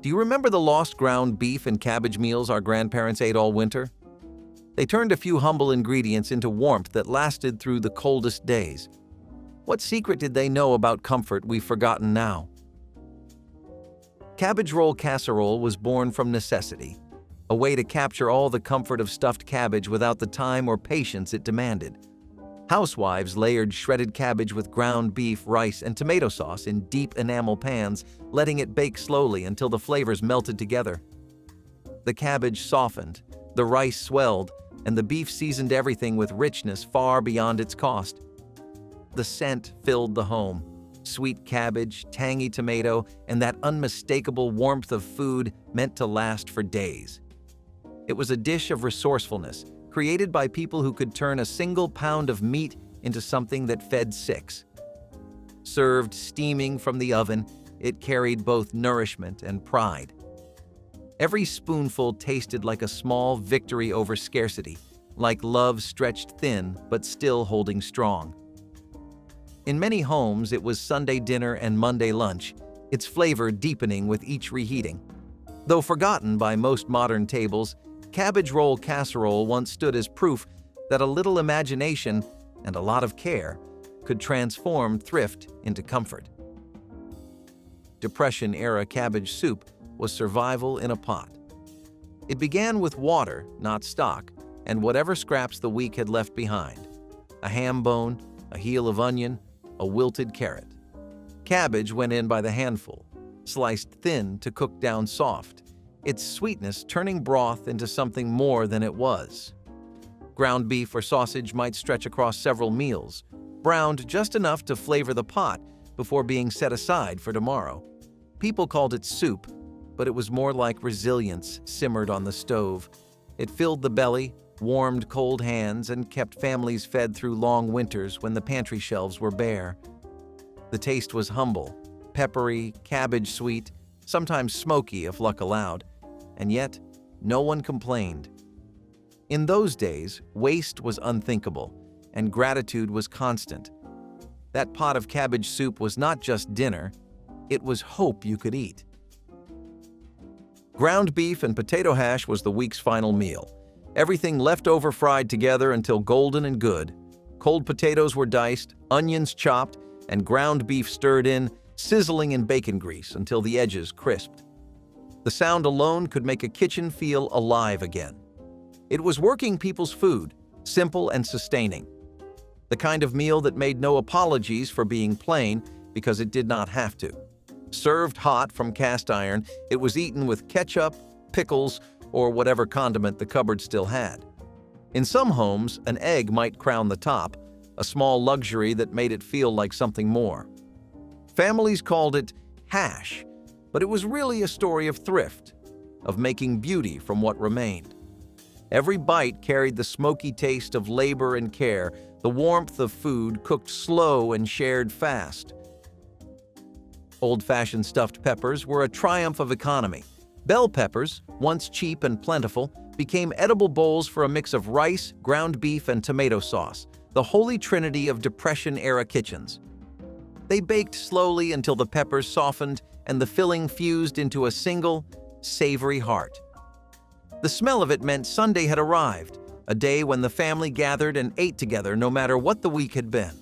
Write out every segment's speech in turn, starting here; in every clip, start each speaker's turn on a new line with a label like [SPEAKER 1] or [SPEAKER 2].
[SPEAKER 1] Do you remember the lost ground beef and cabbage meals our grandparents ate all winter? They turned a few humble ingredients into warmth that lasted through the coldest days. What secret did they know about comfort we've forgotten now? Cabbage roll casserole was born from necessity, a way to capture all the comfort of stuffed cabbage without the time or patience it demanded. Housewives layered shredded cabbage with ground beef, rice, and tomato sauce in deep enamel pans, letting it bake slowly until the flavors melted together. The cabbage softened, the rice swelled, and the beef seasoned everything with richness far beyond its cost. The scent filled the home. Sweet cabbage, tangy tomato, and that unmistakable warmth of food meant to last for days. It was a dish of resourcefulness, created by people who could turn a single pound of meat into something that fed six. Served steaming from the oven, it carried both nourishment and pride. Every spoonful tasted like a small victory over scarcity, like love stretched thin but still holding strong. In many homes, it was Sunday dinner and Monday lunch, its flavor deepening with each reheating. Though forgotten by most modern tables, cabbage roll casserole once stood as proof that a little imagination and a lot of care could transform thrift into comfort. Depression-era cabbage soup was survival in a pot. It began with water, not stock, and whatever scraps the week had left behind. A ham bone, a heel of onion, a wilted carrot. Cabbage went in by the handful, sliced thin to cook down soft, its sweetness turning broth into something more than it was. Ground beef or sausage might stretch across several meals, browned just enough to flavor the pot before being set aside for tomorrow. People called it soup, but it was more like resilience simmered on the stove. It filled the belly, warmed cold hands, and kept families fed through long winters when the pantry shelves were bare. The taste was humble, peppery, cabbage sweet, sometimes smoky if luck allowed, and yet no one complained. In those days, waste was unthinkable, and gratitude was constant. That pot of cabbage soup was not just dinner, it was hope you could eat. Ground beef and potato hash was the week's final meal. Everything left over fried together until golden and good. Cold potatoes were diced, onions chopped, and ground beef stirred in, sizzling in bacon grease until the edges crisped. The sound alone could make a kitchen feel alive again. It was working people's food, simple and sustaining. The kind of meal that made no apologies for being plain because it did not have to. Served hot from cast iron, it was eaten with ketchup, pickles, or whatever condiment the cupboard still had. In some homes, an egg might crown the top, a small luxury that made it feel like something more. Families called it hash, but it was really a story of thrift, of making beauty from what remained. Every bite carried the smoky taste of labor and care, the warmth of food cooked slow and shared fast. Old-fashioned stuffed peppers were a triumph of economy. Bell peppers, once cheap and plentiful, became edible bowls for a mix of rice, ground beef, and tomato sauce, the holy trinity of Depression-era kitchens. They baked slowly until the peppers softened and the filling fused into a single, savory heart. The smell of it meant Sunday had arrived, a day when the family gathered and ate together no matter what the week had been.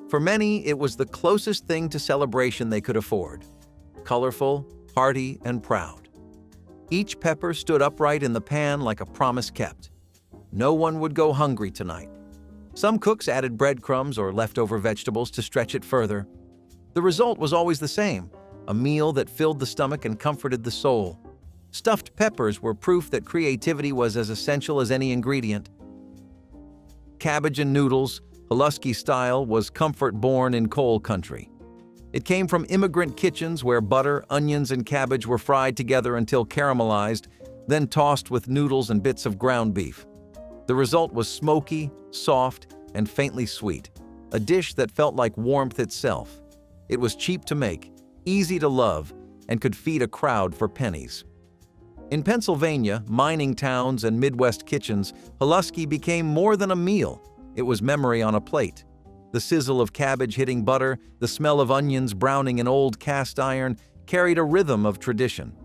[SPEAKER 1] For many, it was the closest thing to celebration they could afford. Colorful, hearty, and proud. Each pepper stood upright in the pan like a promise kept. No one would go hungry tonight. Some cooks added breadcrumbs or leftover vegetables to stretch it further. The result was always the same, a meal that filled the stomach and comforted the soul. Stuffed peppers were proof that creativity was as essential as any ingredient. Cabbage and noodles, Pulaski style, was comfort born in coal country. It came from immigrant kitchens where butter, onions, and cabbage were fried together until caramelized, then tossed with noodles and bits of ground beef. The result was smoky, soft, and faintly sweet, a dish that felt like warmth itself. It was cheap to make, easy to love, and could feed a crowd for pennies. In Pennsylvania, mining towns, and Midwest kitchens, Pulaski became more than a meal. It was memory on a plate. The sizzle of cabbage hitting butter, the smell of onions browning in old cast iron carried a rhythm of tradition.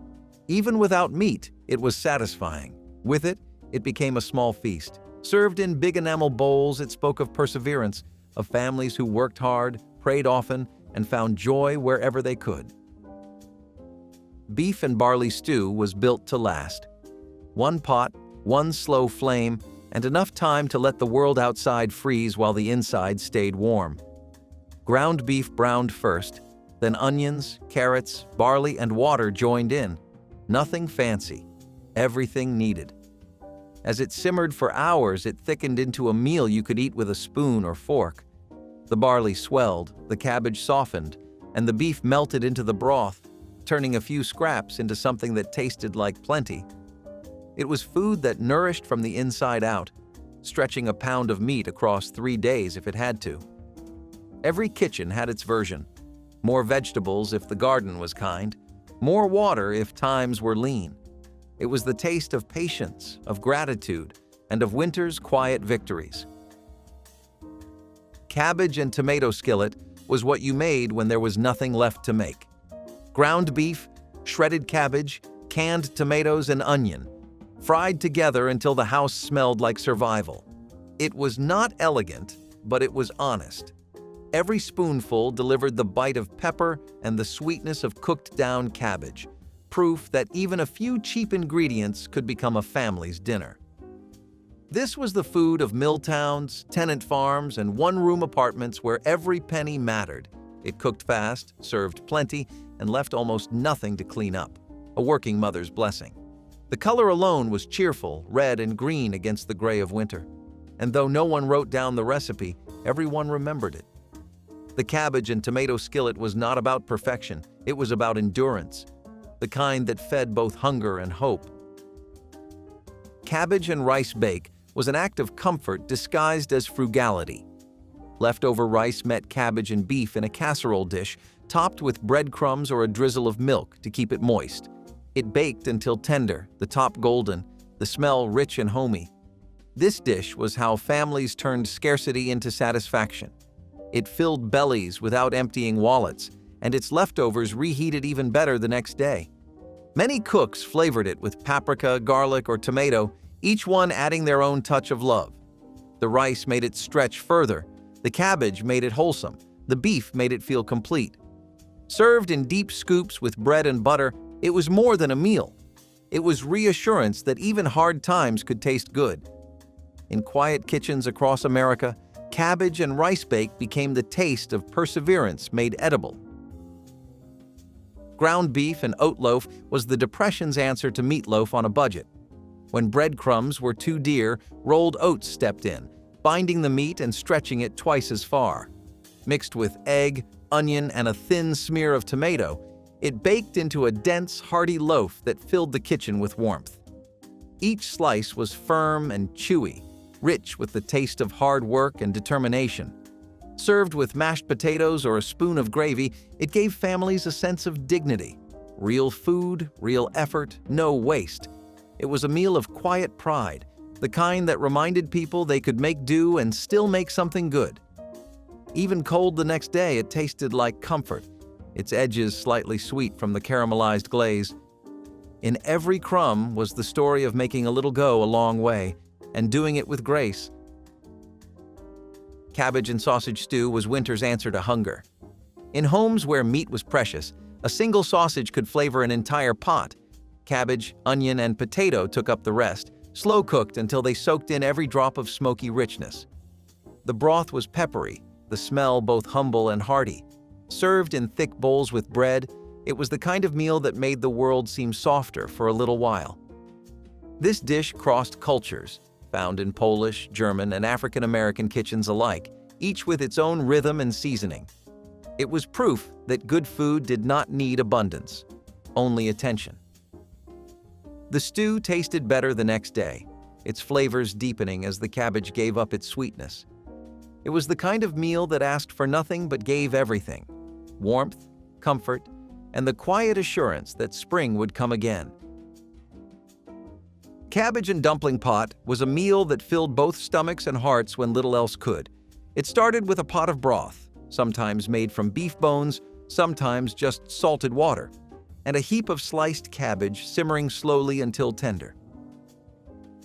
[SPEAKER 1] Even without meat, it was satisfying. With it, it became a small feast. Served in big enamel bowls, it spoke of perseverance, of families who worked hard, prayed often, and found joy wherever they could. Beef and barley stew was built to last. One pot, one slow flame, and enough time to let the world outside freeze while the inside stayed warm. Ground beef browned first, then onions, carrots, barley, and water joined in. Nothing fancy, everything needed. As it simmered for hours, it thickened into a meal you could eat with a spoon or fork. The barley swelled, the cabbage softened, and the beef melted into the broth, turning a few scraps into something that tasted like plenty. It was food that nourished from the inside out, stretching a pound of meat across 3 days if it had to. Every kitchen had its version. More vegetables if the garden was kind, more water if times were lean. It was the taste of patience, of gratitude, and of winter's quiet victories. Cabbage and tomato skillet was what you made when there was nothing left to make. Ground beef, shredded cabbage, canned tomatoes, and onion, fried together until the house smelled like survival. It was not elegant, but it was honest. Every spoonful delivered the bite of pepper and the sweetness of cooked-down cabbage, proof that even a few cheap ingredients could become a family's dinner. This was the food of mill towns, tenant farms, and one-room apartments where every penny mattered. It cooked fast, served plenty, and left almost nothing to clean up. A working mother's blessing. The color alone was cheerful, red and green against the gray of winter. And though no one wrote down the recipe, everyone remembered it. The cabbage and tomato skillet was not about perfection, it was about endurance, the kind that fed both hunger and hope. Cabbage and rice bake was an act of comfort disguised as frugality. Leftover rice met cabbage and beef in a casserole dish, topped with breadcrumbs or a drizzle of milk to keep it moist. It baked until tender, the top golden, the smell rich and homey. This dish was how families turned scarcity into satisfaction. It filled bellies without emptying wallets, and its leftovers reheated even better the next day. Many cooks flavored it with paprika, garlic, or tomato, each one adding their own touch of love. The rice made it stretch further, the cabbage made it wholesome, the beef made it feel complete. Served in deep scoops with bread and butter, it was more than a meal. It was reassurance that even hard times could taste good. In quiet kitchens across America, cabbage and rice bake became the taste of perseverance made edible. Ground beef and oatloaf was the Depression's answer to meatloaf on a budget. When breadcrumbs were too dear, rolled oats stepped in, binding the meat and stretching it twice as far. Mixed with egg, onion, and a thin smear of tomato, it baked into a dense, hearty loaf that filled the kitchen with warmth. Each slice was firm and chewy, rich with the taste of hard work and determination. Served with mashed potatoes or a spoon of gravy, it gave families a sense of dignity. Real food, real effort, no waste. It was a meal of quiet pride, the kind that reminded people they could make do and still make something good. Even cold the next day, it tasted like comfort, its edges slightly sweet from the caramelized glaze. In every crumb was the story of making a little go a long way, and doing it with grace. Cabbage and sausage stew was winter's answer to hunger. In homes where meat was precious, a single sausage could flavor an entire pot. Cabbage, onion, and potato took up the rest, slow-cooked until they soaked in every drop of smoky richness. The broth was peppery, the smell both humble and hearty. Served in thick bowls with bread, it was the kind of meal that made the world seem softer for a little while. This dish crossed cultures, found in Polish, German, and African American kitchens alike, each with its own rhythm and seasoning. It was proof that good food did not need abundance, only attention. The stew tasted better the next day, its flavors deepening as the cabbage gave up its sweetness. It was the kind of meal that asked for nothing but gave everything: warmth, comfort, and the quiet assurance that spring would come again. Cabbage and dumpling pot was a meal that filled both stomachs and hearts when little else could. It started with a pot of broth, sometimes made from beef bones, sometimes just salted water. and a heap of sliced cabbage simmering slowly until tender.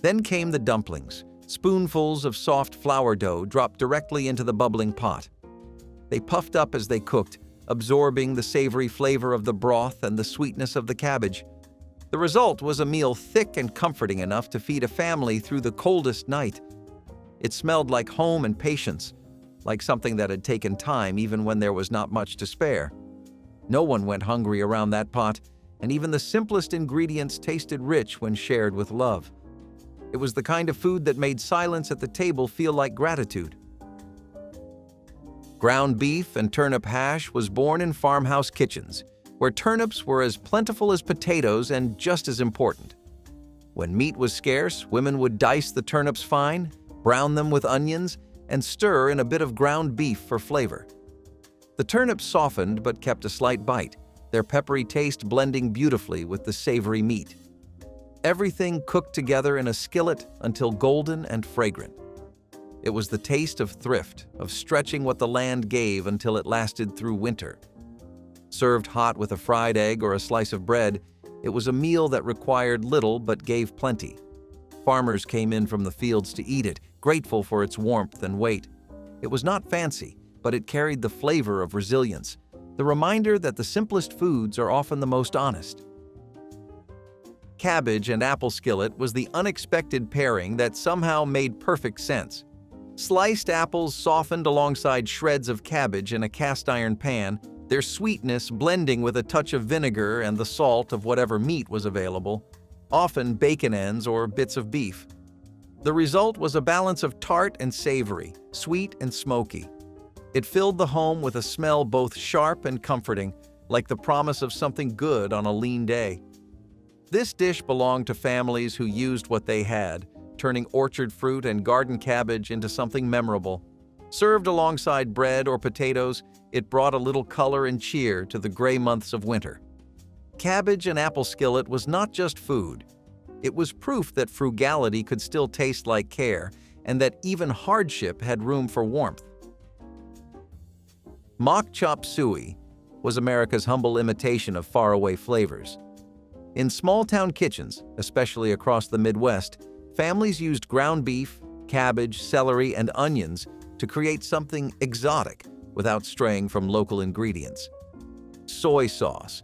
[SPEAKER 1] Then came the dumplings, spoonfuls of soft flour dough dropped directly into the bubbling pot. They puffed up as they cooked, absorbing the savory flavor of the broth and the sweetness of the cabbage. The result was a meal thick and comforting enough to feed a family through the coldest night. It smelled like home and patience, like something that had taken time even when there was not much to spare. No one went hungry around that pot, and even the simplest ingredients tasted rich when shared with love. It was the kind of food that made silence at the table feel like gratitude. Ground beef and turnip hash was born in farmhouse kitchens, where turnips were as plentiful as potatoes and just as important. When meat was scarce, women would dice the turnips fine, brown them with onions, and stir in a bit of ground beef for flavor. The turnips softened but kept a slight bite, their peppery taste blending beautifully with the savory meat. Everything cooked together in a skillet until golden and fragrant. It was the taste of thrift, of stretching what the land gave until it lasted through winter. Served hot with a fried egg or a slice of bread, it was a meal that required little but gave plenty. Farmers came in from the fields to eat it, grateful for its warmth and weight. It was not fancy, but it carried the flavor of resilience, the reminder that the simplest foods are often the most honest. Cabbage and apple skillet was the unexpected pairing that somehow made perfect sense. Sliced apples softened alongside shreds of cabbage in a cast-iron pan, their sweetness blending with a touch of vinegar and the salt of whatever meat was available, often bacon ends or bits of beef. The result was a balance of tart and savory, sweet and smoky. It filled the home with a smell both sharp and comforting, like the promise of something good on a lean day. This dish belonged to families who used what they had, turning orchard fruit and garden cabbage into something memorable. Served alongside bread or potatoes, it brought a little color and cheer to the gray months of winter. Cabbage and apple skillet was not just food. It was proof that frugality could still taste like care, and that even hardship had room for warmth. Mock chop suey was America's humble imitation of faraway flavors. In small-town kitchens, especially across the Midwest, families used ground beef, cabbage, celery, and onions to create something exotic without straying from local ingredients. Soy sauce,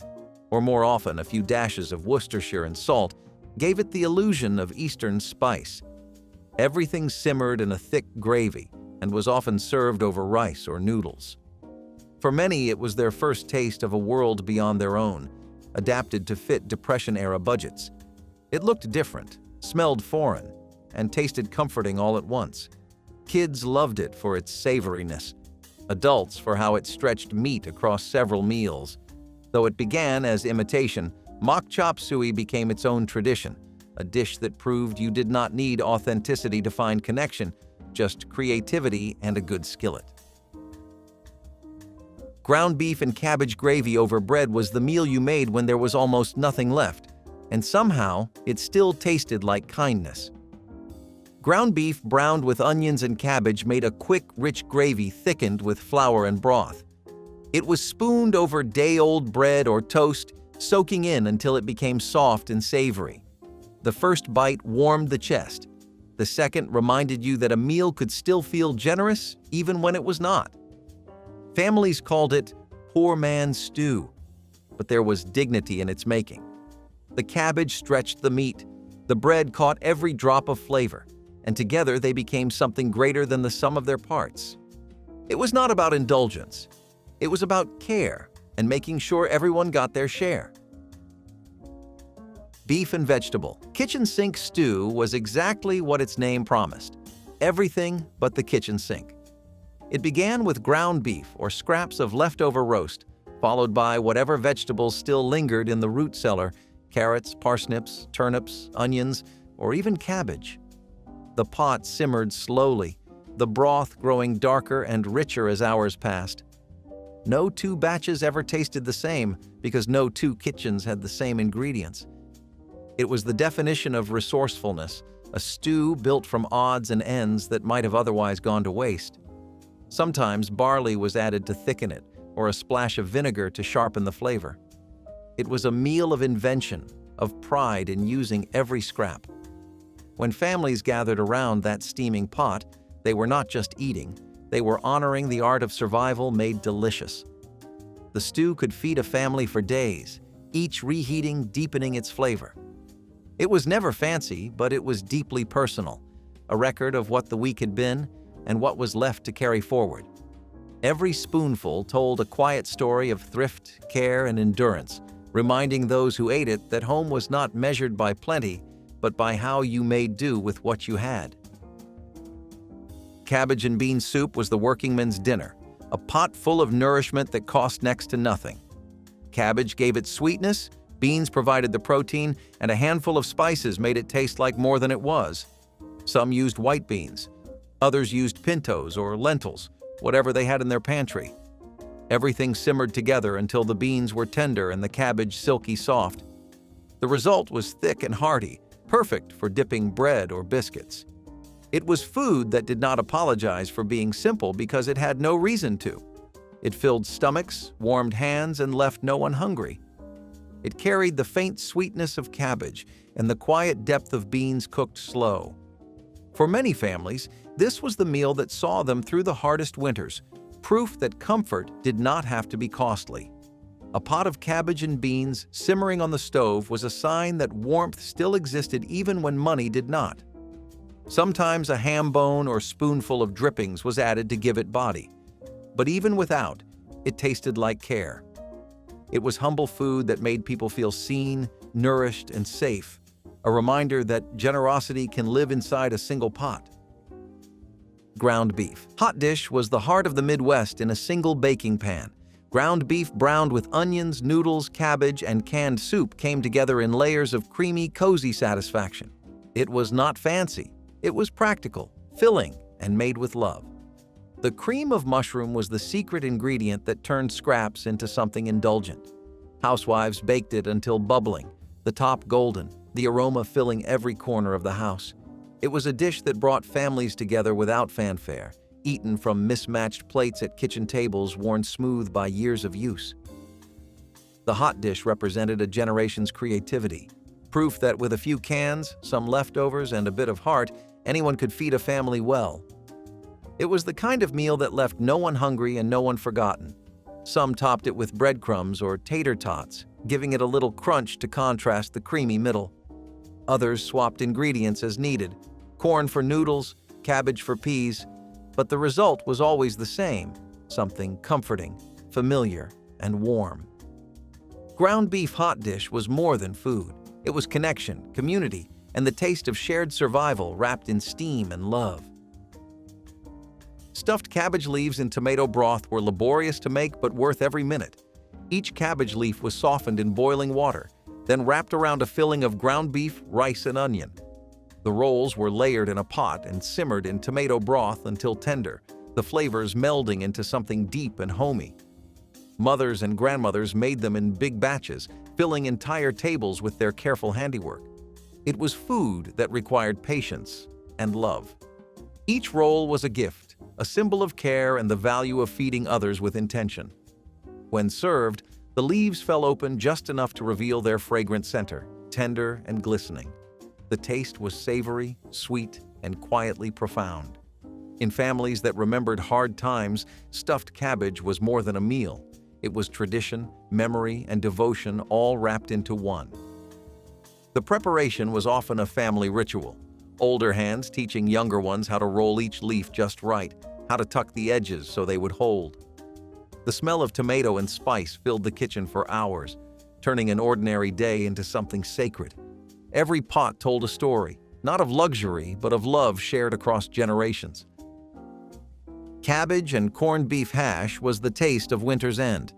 [SPEAKER 1] or more often a few dashes of Worcestershire and salt, gave it the illusion of Eastern spice. Everything simmered in a thick gravy and was often served over rice or noodles. For many, it was their first taste of a world beyond their own, adapted to fit Depression-era budgets. It looked different, smelled foreign, and tasted comforting all at once. Kids loved it for its savoriness, adults for how it stretched meat across several meals. Though it began as imitation, mock chop suey became its own tradition, a dish that proved you did not need authenticity to find connection, just creativity and a good skillet. Ground beef and cabbage gravy over bread was the meal you made when there was almost nothing left, and somehow it still tasted like kindness. Ground beef browned with onions and cabbage made a quick, rich gravy thickened with flour and broth. It was spooned over day-old bread or toast, soaking in until it became soft and savory. The first bite warmed the chest. The second reminded you that a meal could still feel generous even when it was not. Families called it poor man's stew, but there was dignity in its making. The cabbage stretched the meat, the bread caught every drop of flavor, and together they became something greater than the sum of their parts. It was not about indulgence. It was about care and making sure everyone got their share. Beef and vegetable, kitchen sink stew was exactly what its name promised. Everything but the kitchen sink. It began with ground beef or scraps of leftover roast, followed by whatever vegetables still lingered in the root cellar: carrots, parsnips, turnips, onions, or even cabbage. The pot simmered slowly, the broth growing darker and richer as hours passed. No two batches ever tasted the same because no two kitchens had the same ingredients. It was the definition of resourcefulness, a stew built from odds and ends that might have otherwise gone to waste. Sometimes barley was added to thicken it, or a splash of vinegar to sharpen the flavor. It was a meal of invention, of pride in using every scrap. When families gathered around that steaming pot, they were not just eating, they were honoring the art of survival made delicious. The stew could feed a family for days, each reheating, deepening its flavor. It was never fancy, but it was deeply personal, a record of what the week had been and what was left to carry forward. Every spoonful told a quiet story of thrift, care, and endurance, reminding those who ate it that home was not measured by plenty, but by how you made do with what you had. Cabbage and bean soup was the workingman's dinner, a pot full of nourishment that cost next to nothing. Cabbage gave it sweetness, beans provided the protein, and a handful of spices made it taste like more than it was. Some used white beans, others used pintos or lentils, whatever they had in their pantry. Everything simmered together until the beans were tender and the cabbage silky soft. The result was thick and hearty, perfect for dipping bread or biscuits. It was food that did not apologize for being simple because it had no reason to. It filled stomachs, warmed hands, and left no one hungry. It carried the faint sweetness of cabbage and the quiet depth of beans cooked slow. For many families, this was the meal that saw them through the hardest winters, proof that comfort did not have to be costly. A pot of cabbage and beans simmering on the stove was a sign that warmth still existed even when money did not. Sometimes a ham bone or spoonful of drippings was added to give it body. But even without, it tasted like care. It was humble food that made people feel seen, nourished, and safe, a reminder that generosity can live inside a single pot. Ground beef. Hot dish was the heart of the Midwest in a single baking pan. Ground beef browned with onions, noodles, cabbage, and canned soup came together in layers of creamy, cozy satisfaction. It was not fancy. It was practical, filling, and made with love. The cream of mushroom was the secret ingredient that turned scraps into something indulgent. Housewives baked it until bubbling, the top golden, the aroma filling every corner of the house. It was a dish that brought families together without fanfare, eaten from mismatched plates at kitchen tables worn smooth by years of use. The hot dish represented a generation's creativity, proof that with a few cans, some leftovers, and a bit of heart, anyone could feed a family well. It was the kind of meal that left no one hungry and no one forgotten. Some topped it with breadcrumbs or tater tots, giving it a little crunch to contrast the creamy middle. Others swapped ingredients as needed, corn for noodles, cabbage for peas, but the result was always the same, something comforting, familiar, and warm. Ground beef hot dish was more than food. It was connection, community, and the taste of shared survival wrapped in steam and love. Stuffed cabbage leaves in tomato broth were laborious to make but worth every minute. Each cabbage leaf was softened in boiling water, then wrapped around a filling of ground beef, rice, and onion. The rolls were layered in a pot and simmered in tomato broth until tender, the flavors melding into something deep and homey. Mothers and grandmothers made them in big batches, filling entire tables with their careful handiwork. It was food that required patience and love. Each roll was a gift, a symbol of care and the value of feeding others with intention. When served, the leaves fell open just enough to reveal their fragrant center, tender and glistening. The taste was savory, sweet, and quietly profound. In families that remembered hard times, stuffed cabbage was more than a meal. It was tradition, memory, and devotion all wrapped into one. The preparation was often a family ritual, older hands teaching younger ones how to roll each leaf just right, how to tuck the edges so they would hold. The smell of tomato and spice filled the kitchen for hours, turning an ordinary day into something sacred. Every pot told a story, not of luxury, but of love shared across generations. Cabbage and corned beef hash was the taste of winter's end.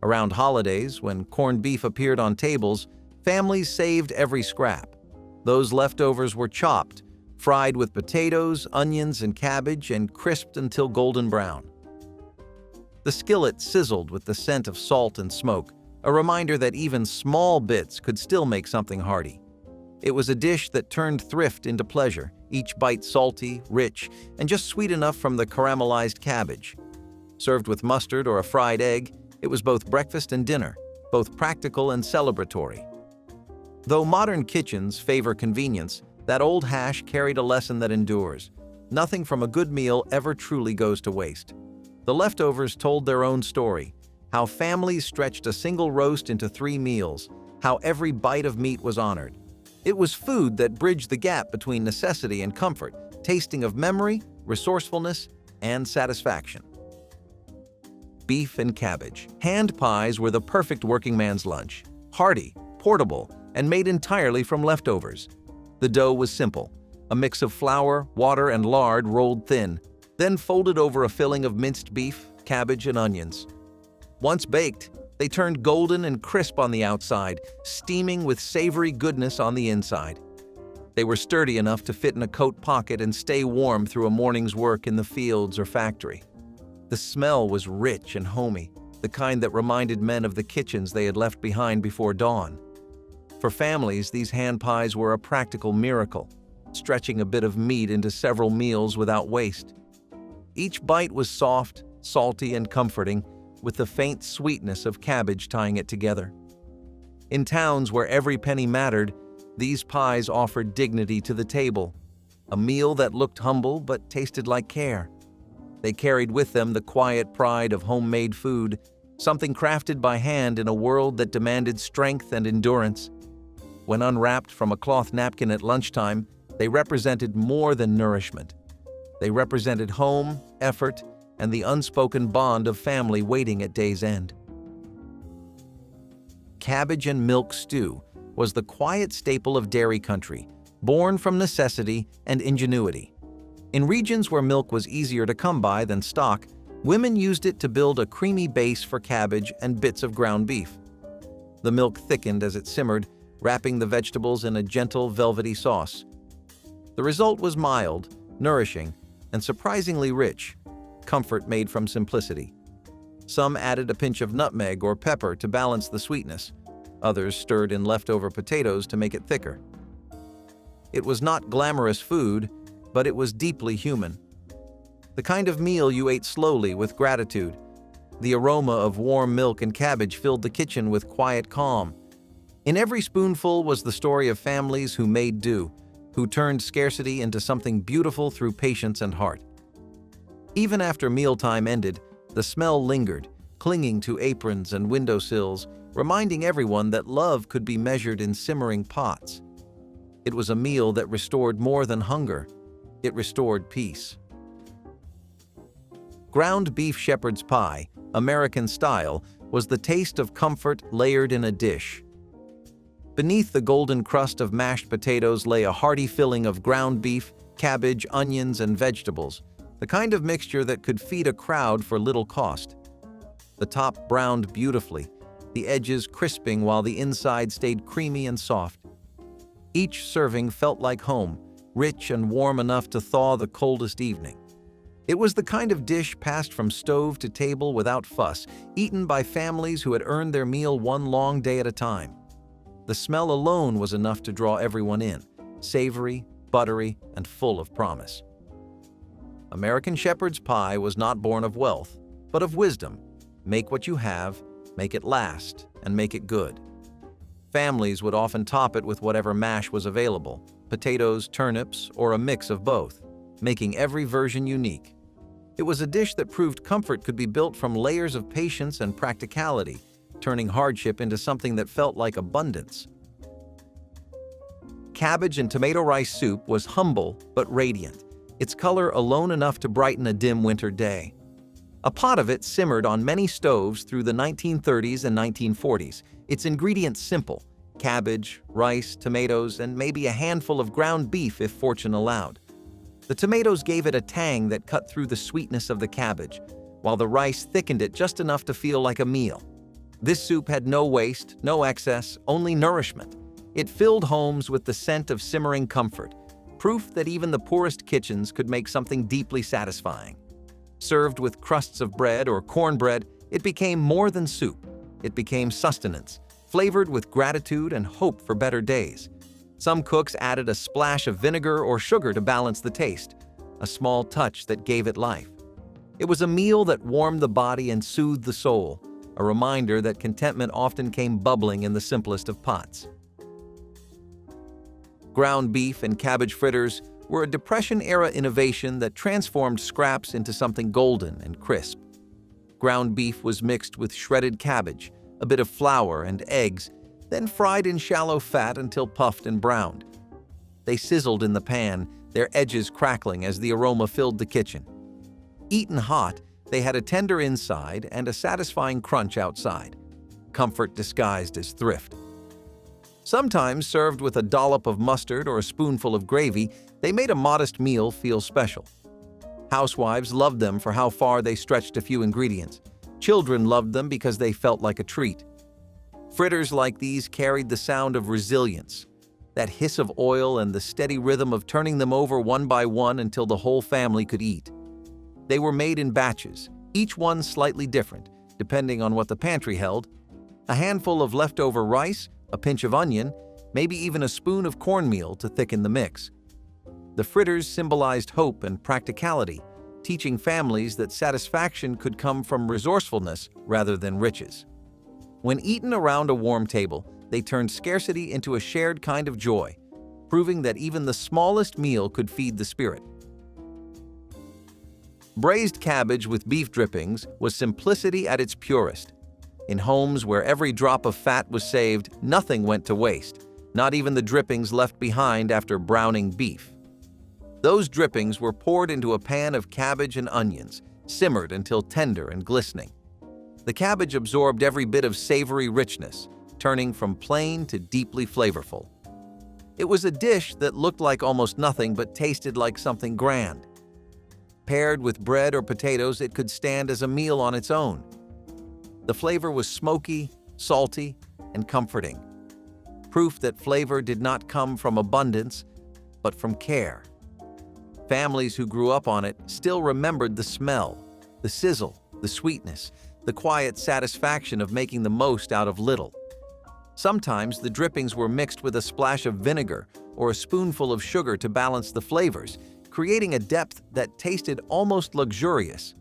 [SPEAKER 1] Around holidays, when corned beef appeared on tables, families saved every scrap. Those leftovers were chopped, fried with potatoes, onions, and cabbage, and crisped until golden brown. The skillet sizzled with the scent of salt and smoke, a reminder that even small bits could still make something hearty. It was a dish that turned thrift into pleasure, each bite salty, rich, and just sweet enough from the caramelized cabbage. Served with mustard or a fried egg, it was both breakfast and dinner, both practical and celebratory. Though modern kitchens favor convenience, that old hash carried a lesson that endures. Nothing from a good meal ever truly goes to waste. The leftovers told their own story, how families stretched a single roast into 3 meals, how every bite of meat was honored. It was food that bridged the gap between necessity and comfort, tasting of memory, resourcefulness, and satisfaction. Beef and cabbage. Hand pies were the perfect working man's lunch. Hearty, portable, and made entirely from leftovers. The dough was simple, a mix of flour, water, and lard rolled thin, then folded over a filling of minced beef, cabbage, and onions. Once baked, they turned golden and crisp on the outside, steaming with savory goodness on the inside. They were sturdy enough to fit in a coat pocket and stay warm through a morning's work in the fields or factory. The smell was rich and homey, the kind that reminded men of the kitchens they had left behind before dawn. For families, these hand pies were a practical miracle, stretching a bit of meat into several meals without waste. Each bite was soft, salty, and comforting, with the faint sweetness of cabbage tying it together. In towns where every penny mattered, these pies offered dignity to the table, a meal that looked humble but tasted like care. They carried with them the quiet pride of homemade food, something crafted by hand in a world that demanded strength and endurance. When unwrapped from a cloth napkin at lunchtime, they represented more than nourishment. They represented home, effort, and the unspoken bond of family waiting at day's end. Cabbage and milk stew was the quiet staple of dairy country, born from necessity and ingenuity. In regions where milk was easier to come by than stock, women used it to build a creamy base for cabbage and bits of ground beef. The milk thickened as it simmered, wrapping the vegetables in a gentle, velvety sauce. The result was mild, nourishing, and surprisingly rich, comfort made from simplicity. Some added a pinch of nutmeg or pepper to balance the sweetness. Others stirred in leftover potatoes to make it thicker. It was not glamorous food, but it was deeply human. The kind of meal you ate slowly with gratitude. The aroma of warm milk and cabbage filled the kitchen with quiet calm. In every spoonful was the story of families who made do, who turned scarcity into something beautiful through patience and heart. Even after mealtime ended, the smell lingered, clinging to aprons and windowsills, reminding everyone that love could be measured in simmering pots. It was a meal that restored more than hunger. It restored peace. Ground beef shepherd's pie, American style, was the taste of comfort layered in a dish. Beneath the golden crust of mashed potatoes lay a hearty filling of ground beef, cabbage, onions, and vegetables, the kind of mixture that could feed a crowd for little cost. The top browned beautifully, the edges crisping while the inside stayed creamy and soft. Each serving felt like home, rich and warm enough to thaw the coldest evening. It was the kind of dish passed from stove to table without fuss, eaten by families who had earned their meal one long day at a time. The smell alone was enough to draw everyone in, savory, buttery, and full of promise. American shepherd's pie was not born of wealth, but of wisdom. Make what you have, make it last, and make it good. Families would often top it with whatever mash was available, potatoes, turnips, or a mix of both, making every version unique. It was a dish that proved comfort could be built from layers of patience and practicality, turning hardship into something that felt like abundance. Cabbage and tomato rice soup was humble but radiant, its color alone enough to brighten a dim winter day. A pot of it simmered on many stoves through the 1930s and 1940s, its ingredients simple: cabbage, rice, tomatoes, and maybe a handful of ground beef if fortune allowed. The tomatoes gave it a tang that cut through the sweetness of the cabbage, while the rice thickened it just enough to feel like a meal. This soup had no waste, no excess, only nourishment. It filled homes with the scent of simmering comfort, proof that even the poorest kitchens could make something deeply satisfying. Served with crusts of bread or cornbread, it became more than soup. It became sustenance, flavored with gratitude and hope for better days. Some cooks added a splash of vinegar or sugar to balance the taste, a small touch that gave it life. It was a meal that warmed the body and soothed the soul, a reminder that contentment often came bubbling in the simplest of pots. Ground beef and cabbage fritters were a Depression-era innovation that transformed scraps into something golden and crisp. Ground beef was mixed with shredded cabbage, a bit of flour, and eggs, then fried in shallow fat until puffed and browned. They sizzled in the pan, their edges crackling as the aroma filled the kitchen. Eaten hot, they had a tender inside and a satisfying crunch outside. Comfort disguised as thrift. Sometimes served with a dollop of mustard or a spoonful of gravy, they made a modest meal feel special. Housewives loved them for how far they stretched a few ingredients. Children loved them because they felt like a treat. Fritters like these carried the sound of resilience, that hiss of oil and the steady rhythm of turning them over one by one until the whole family could eat. They were made in batches, each one slightly different, depending on what the pantry held. A handful of leftover rice, a pinch of onion, maybe even a spoon of cornmeal to thicken the mix. The fritters symbolized hope and practicality, teaching families that satisfaction could come from resourcefulness rather than riches. When eaten around a warm table, they turned scarcity into a shared kind of joy, proving that even the smallest meal could feed the spirit. Braised cabbage with beef drippings was simplicity at its purest. In homes where every drop of fat was saved, nothing went to waste, not even the drippings left behind after browning beef. Those drippings were poured into a pan of cabbage and onions, simmered until tender and glistening. The cabbage absorbed every bit of savory richness, turning from plain to deeply flavorful. It was a dish that looked like almost nothing but tasted like something grand. Paired with bread or potatoes, it could stand as a meal on its own. The flavor was smoky, salty, and comforting. Proof that flavor did not come from abundance, but from care. Families who grew up on it still remembered the smell, the sizzle, the sweetness, the quiet satisfaction of making the most out of little. Sometimes the drippings were mixed with a splash of vinegar or a spoonful of sugar to balance the flavors, creating a depth that tasted almost luxurious.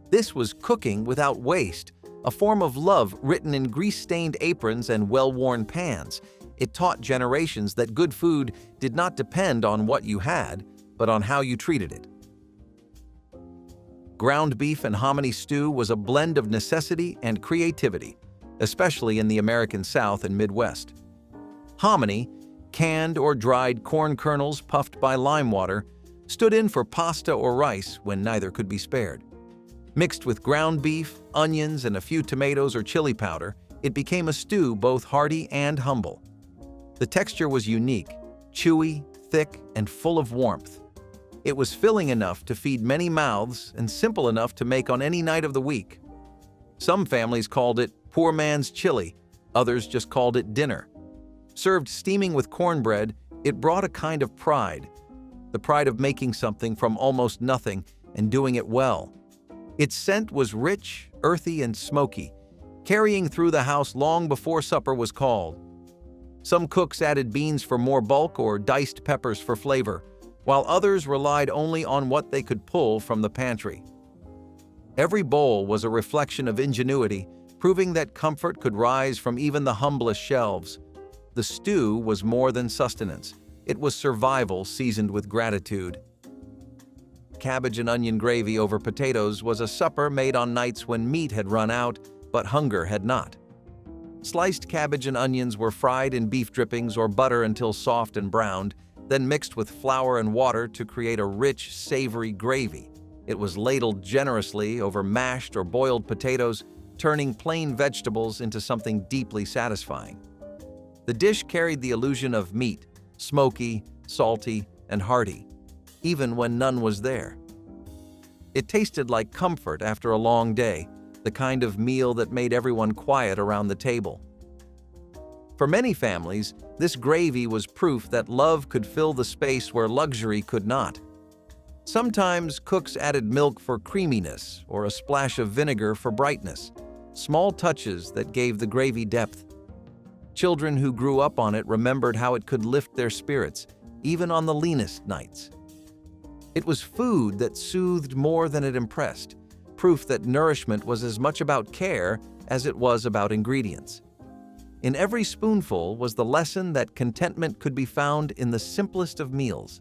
[SPEAKER 1] This was cooking without waste, a form of love written in grease-stained aprons and well-worn pans. It taught generations that good food did not depend on what you had, but on how you treated it. Ground beef and hominy stew was a blend of necessity and creativity, especially in the American South and Midwest. Hominy, canned or dried corn kernels puffed by lime water, stood in for pasta or rice when neither could be spared. Mixed with ground beef, onions, and a few tomatoes or chili powder, it became a stew both hearty and humble. The texture was unique, chewy, thick, and full of warmth. It was filling enough to feed many mouths and simple enough to make on any night of the week. Some families called it poor man's chili, others just called it dinner. Served steaming with cornbread, it brought a kind of pride, the pride of making something from almost nothing and doing it well. Its scent was rich, earthy, and smoky, carrying through the house long before supper was called. Some cooks added beans for more bulk or diced peppers for flavor, while others relied only on what they could pull from the pantry. Every bowl was a reflection of ingenuity, proving that comfort could rise from even the humblest shelves. The stew was more than sustenance. It was survival seasoned with gratitude. Cabbage and onion gravy over potatoes was a supper made on nights when meat had run out, but hunger had not. Sliced cabbage and onions were fried in beef drippings or butter until soft and browned, then mixed with flour and water to create a rich, savory gravy. It was ladled generously over mashed or boiled potatoes, turning plain vegetables into something deeply satisfying. The dish carried the illusion of meat, smoky, salty, and hearty, even when none was there. It tasted like comfort after a long day, the kind of meal that made everyone quiet around the table. For many families, this gravy was proof that love could fill the space where luxury could not. Sometimes cooks added milk for creaminess or a splash of vinegar for brightness, small touches that gave the gravy depth. Children who grew up on it remembered how it could lift their spirits, even on the leanest nights. It was food that soothed more than it impressed, proof that nourishment was as much about care as it was about ingredients. In every spoonful was the lesson that contentment could be found in the simplest of meals.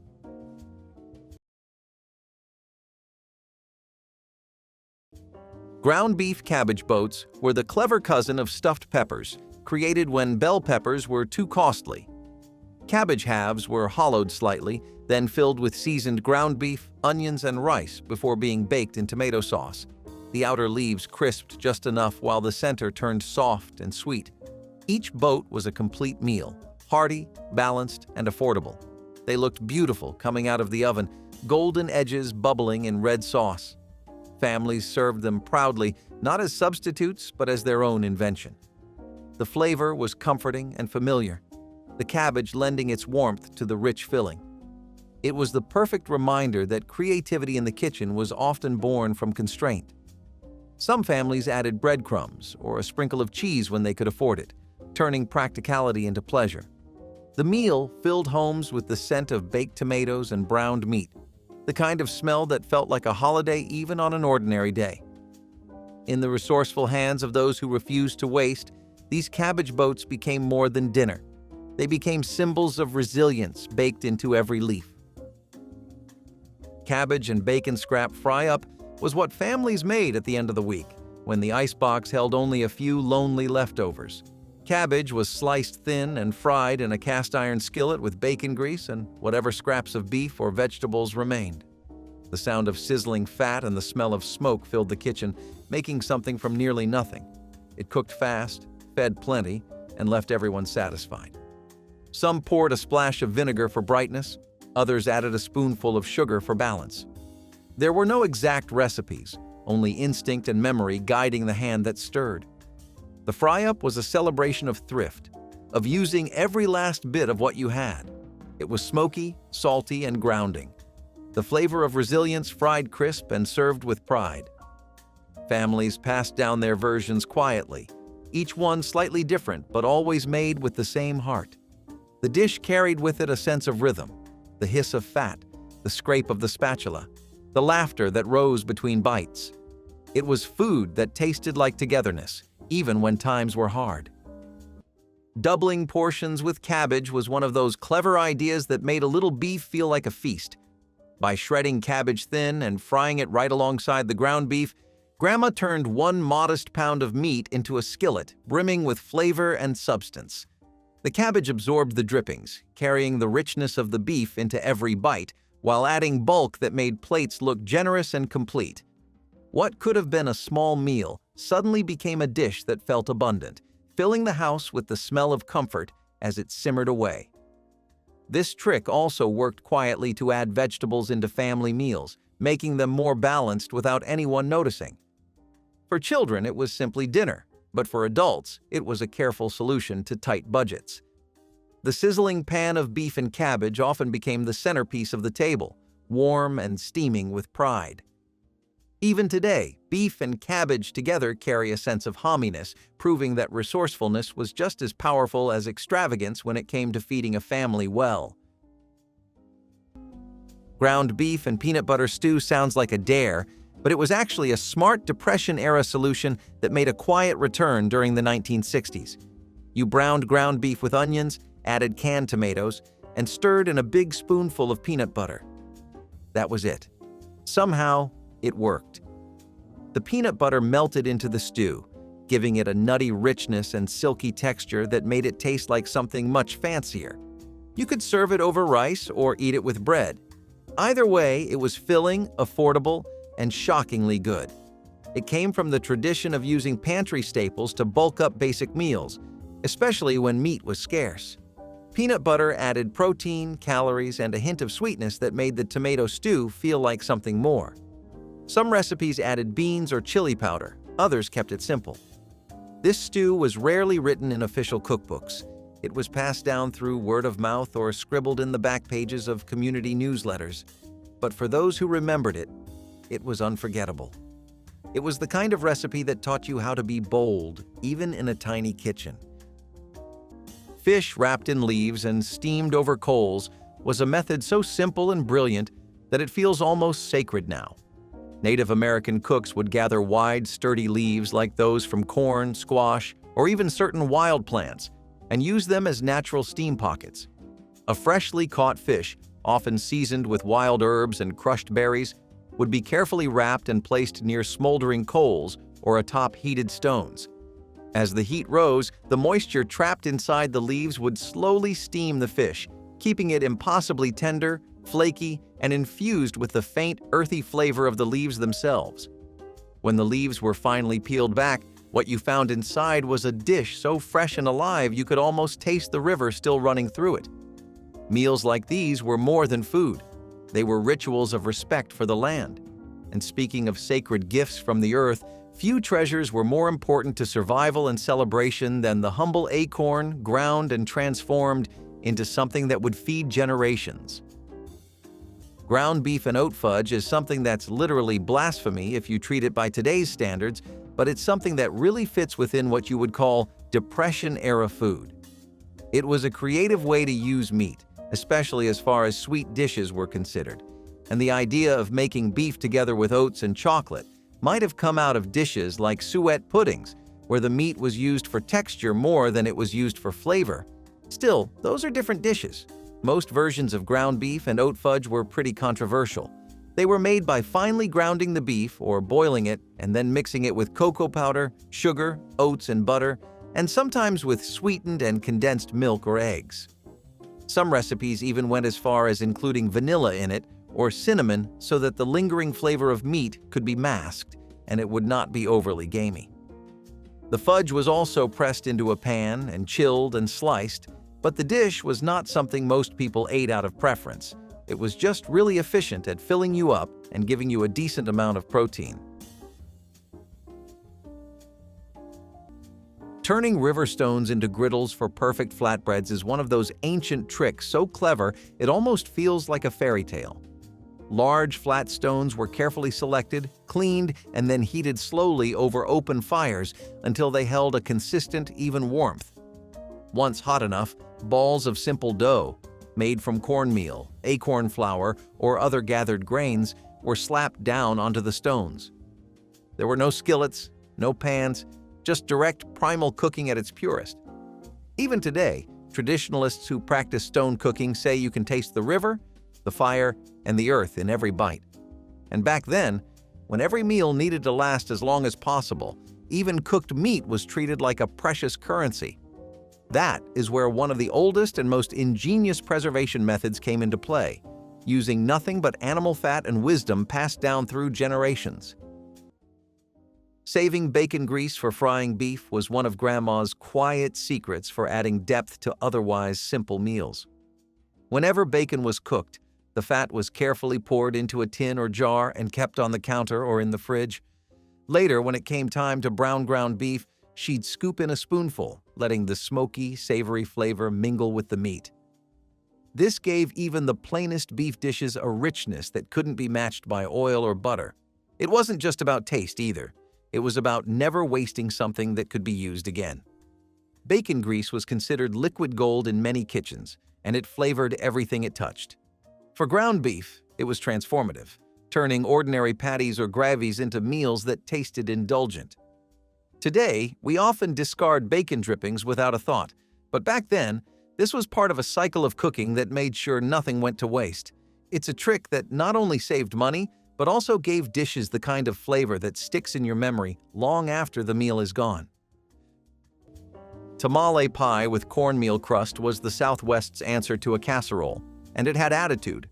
[SPEAKER 1] Ground beef cabbage boats were the clever cousin of stuffed peppers, created when bell peppers were too costly. Cabbage halves were hollowed slightly, then filled with seasoned ground beef, onions, and rice before being baked in tomato sauce. The outer leaves crisped just enough while the center turned soft and sweet. Each boat was a complete meal, hearty, balanced, and affordable. They looked beautiful coming out of the oven, golden edges bubbling in red sauce. Families served them proudly, not as substitutes, but as their own invention. The flavor was comforting and familiar, the cabbage lending its warmth to the rich filling. It was the perfect reminder that creativity in the kitchen was often born from constraint. Some families added breadcrumbs or a sprinkle of cheese when they could afford it, turning practicality into pleasure. The meal filled homes with the scent of baked tomatoes and browned meat, the kind of smell that felt like a holiday even on an ordinary day. In the resourceful hands of those who refused to waste, these cabbage boats became more than dinner. They became symbols of resilience baked into every leaf. Cabbage and bacon scrap fry-up was what families made at the end of the week, when the icebox held only a few lonely leftovers. Cabbage was sliced thin and fried in a cast-iron skillet with bacon grease and whatever scraps of beef or vegetables remained. The sound of sizzling fat and the smell of smoke filled the kitchen, making something from nearly nothing. It cooked fast, fed plenty, and left everyone satisfied. Some poured a splash of vinegar for brightness, others added a spoonful of sugar for balance. There were no exact recipes, only instinct and memory guiding the hand that stirred. The fry-up was a celebration of thrift, of using every last bit of what you had. It was smoky, salty, and grounding. The flavor of resilience fried crisp and served with pride. Families passed down their versions quietly, each one slightly different but always made with the same heart. The dish carried with it a sense of rhythm, the hiss of fat, the scrape of the spatula, the laughter that rose between bites. It was food that tasted like togetherness, even when times were hard. Doubling portions with cabbage was one of those clever ideas that made a little beef feel like a feast. By shredding cabbage thin and frying it right alongside the ground beef, Grandma turned one modest pound of meat into a skillet brimming with flavor and substance. The cabbage absorbed the drippings, carrying the richness of the beef into every bite, while adding bulk that made plates look generous and complete. What could have been a small meal suddenly became a dish that felt abundant, filling the house with the smell of comfort as it simmered away. This trick also worked quietly to add vegetables into family meals, making them more balanced without anyone noticing. For children, it was simply dinner, but for adults, it was a careful solution to tight budgets. The sizzling pan of beef and cabbage often became the centerpiece of the table, warm and steaming with pride. Even today, beef and cabbage together carry a sense of hominess, proving that resourcefulness was just as powerful as extravagance when it came to feeding a family well. Ground beef and peanut butter stew sounds like a dare, but it was actually a smart Depression-era solution that made a quiet return during the 1960s. You browned ground beef with onions, added canned tomatoes, and stirred in a big spoonful of peanut butter. That was it. Somehow, it worked. The peanut butter melted into the stew, giving it a nutty richness and silky texture that made it taste like something much fancier. You could serve it over rice or eat it with bread. Either way, it was filling, affordable, and shockingly good. It came from the tradition of using pantry staples to bulk up basic meals, especially when meat was scarce. Peanut butter added protein, calories, and a hint of sweetness that made the tomato stew feel like something more. Some recipes added beans or chili powder, others kept it simple. This stew was rarely written in official cookbooks. It was passed down through word of mouth or scribbled in the back pages of community newsletters. But for those who remembered it, it was unforgettable. It was the kind of recipe that taught you how to be bold, even in a tiny kitchen. Fish wrapped in leaves and steamed over coals was a method so simple and brilliant that it feels almost sacred now. Native American cooks would gather wide, sturdy leaves like those from corn, squash, or even certain wild plants, and use them as natural steam pockets. A freshly caught fish, often seasoned with wild herbs and crushed berries, would be carefully wrapped and placed near smoldering coals or atop heated stones. As the heat rose, the moisture trapped inside the leaves would slowly steam the fish, keeping it impossibly tender, flaky, and infused with the faint, earthy flavor of the leaves themselves. When the leaves were finally peeled back, what you found inside was a dish so fresh and alive you could almost taste the river still running through it. Meals like these were more than food. They were rituals of respect for the land. And speaking of sacred gifts from the earth, few treasures were more important to survival and celebration than the humble acorn ground and transformed into something that would feed generations. Ground beef and oat fudge is something that's literally blasphemy if you treat it by today's standards, but it's something that really fits within what you would call Depression-era food. It was a creative way to use meat, especially as far as sweet dishes were considered, and the idea of making beef together with oats and chocolate might have come out of dishes like suet puddings, where the meat was used for texture more than it was used for flavor. Still, those are different dishes. Most versions of ground beef and oat fudge were pretty controversial. They were made by finely grounding the beef or boiling it and then mixing it with cocoa powder, sugar, oats, and butter, and sometimes with sweetened and condensed milk or eggs. Some recipes even went as far as including vanilla in it or cinnamon so that the lingering flavor of meat could be masked and it would not be overly gamey. The fudge was also pressed into a pan and chilled and sliced, but the dish was not something most people ate out of preference. It was just really efficient at filling you up and giving you a decent amount of protein. Turning river stones into griddles for perfect flatbreads is one of those ancient tricks so clever it almost feels like a fairy tale. Large, flat stones were carefully selected, cleaned, and then heated slowly over open fires until they held a consistent, even warmth. Once hot enough, balls of simple dough, made from cornmeal, acorn flour, or other gathered grains, were slapped down onto the stones. There were no skillets, no pans, just direct primal cooking at its purest. Even today, traditionalists who practice stone cooking say you can taste the river, the fire, and the earth in every bite. And back then, when every meal needed to last as long as possible, even cooked meat was treated like a precious currency. That is where one of the oldest and most ingenious preservation methods came into play, using nothing but animal fat and wisdom passed down through generations. Saving bacon grease for frying beef was one of Grandma's quiet secrets for adding depth to otherwise simple meals. Whenever bacon was cooked, the fat was carefully poured into a tin or jar and kept on the counter or in the fridge. Later, when it came time to brown ground beef, she'd scoop in a spoonful, letting the smoky, savory flavor mingle with the meat. This gave even the plainest beef dishes a richness that couldn't be matched by oil or butter. It wasn't just about taste either. It was about never wasting something that could be used again. Bacon grease was considered liquid gold in many kitchens, and it flavored everything it touched. For ground beef, it was transformative, turning ordinary patties or gravies into meals that tasted indulgent. Today, we often discard bacon drippings without a thought, but back then, this was part of a cycle of cooking that made sure nothing went to waste. It's a trick that not only saved money, but also gave dishes the kind of flavor that sticks in your memory long after the meal is gone. Tamale pie with cornmeal crust was the Southwest's answer to a casserole, and it had attitude.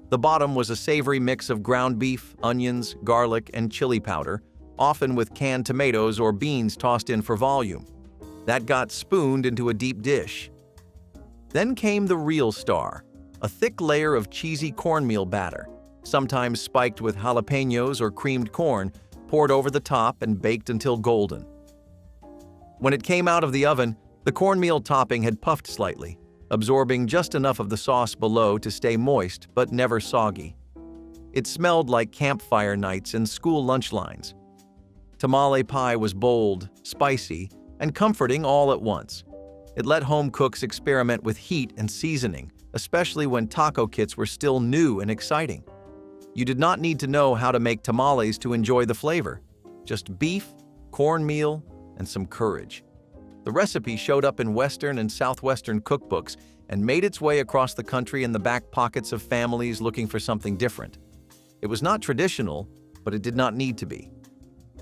[SPEAKER 1] The bottom was a savory mix of ground beef, onions, garlic, and chili powder, often with canned tomatoes or beans tossed in for volume. That got spooned into a deep dish. Then came the real star, a thick layer of cheesy cornmeal batter, sometimes spiked with jalapenos or creamed corn, poured over the top and baked until golden. When it came out of the oven, the cornmeal topping had puffed slightly, absorbing just enough of the sauce below to stay moist but never soggy. It smelled like campfire nights and school lunch lines. Tamale pie was bold, spicy, and comforting all at once. It let home cooks experiment with heat and seasoning, especially when taco kits were still new and exciting. You did not need to know how to make tamales to enjoy the flavor. Just beef, cornmeal, and some courage. The recipe showed up in Western and Southwestern cookbooks and made its way across the country in the back pockets of families looking for something different. It was not traditional, but it did not need to be.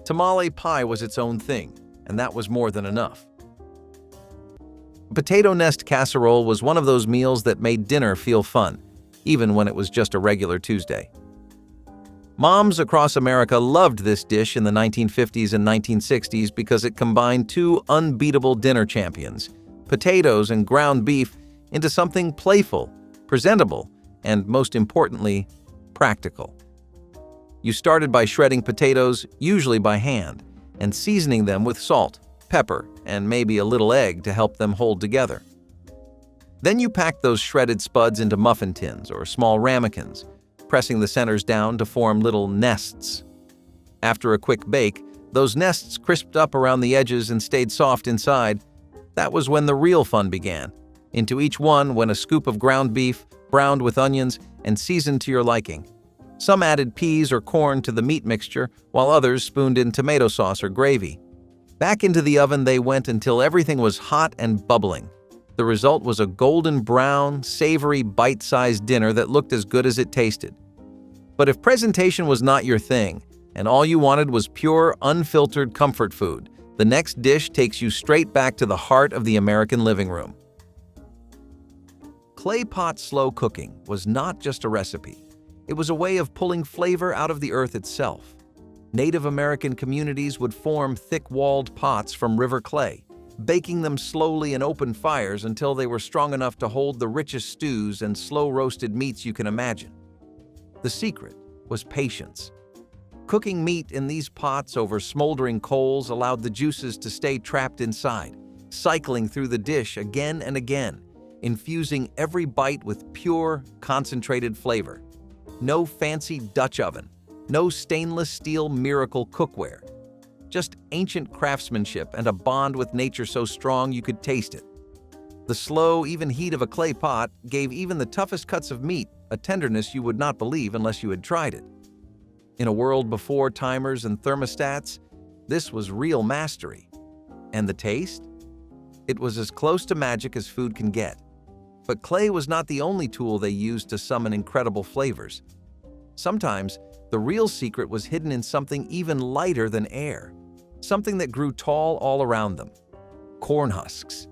[SPEAKER 1] Tamale pie was its own thing, and that was more than enough. Potato nest casserole was one of those meals that made dinner feel fun, even when it was just a regular Tuesday. Moms across America loved this dish in the 1950s and 1960s because it combined two unbeatable dinner champions, potatoes and ground beef, into something playful, presentable, and most importantly, practical. You started by shredding potatoes, usually by hand, and seasoning them with salt, pepper, and maybe a little egg to help them hold together. Then you packed those shredded spuds into muffin tins or small ramekins, pressing the centers down to form little nests. After a quick bake, those nests crisped up around the edges and stayed soft inside. That was when the real fun began. Into each one went a scoop of ground beef, browned with onions, and seasoned to your liking. Some added peas or corn to the meat mixture, while others spooned in tomato sauce or gravy. Back into the oven they went until everything was hot and bubbling. The result was a golden brown, savory, bite-sized dinner that looked as good as it tasted. But if presentation was not your thing, and all you wanted was pure, unfiltered comfort food, the next dish takes you straight back to the heart of the American living room. Clay pot slow cooking was not just a recipe. It was a way of pulling flavor out of the earth itself. Native American communities would form thick-walled pots from river clay, baking them slowly in open fires until they were strong enough to hold the richest stews and slow-roasted meats you can imagine. The secret was patience. Cooking meat in these pots over smoldering coals allowed the juices to stay trapped inside, cycling through the dish again and again, infusing every bite with pure, concentrated flavor. No fancy Dutch oven, no stainless steel miracle cookware. Just ancient craftsmanship and a bond with nature so strong you could taste it. The slow, even heat of a clay pot gave even the toughest cuts of meat a tenderness you would not believe unless you had tried it. In a world before timers and thermostats, this was real mastery. And the taste? It was as close to magic as food can get. But clay was not the only tool they used to summon incredible flavors. Sometimes, the real secret was hidden in something even lighter than air, something that grew tall all around them: corn husks.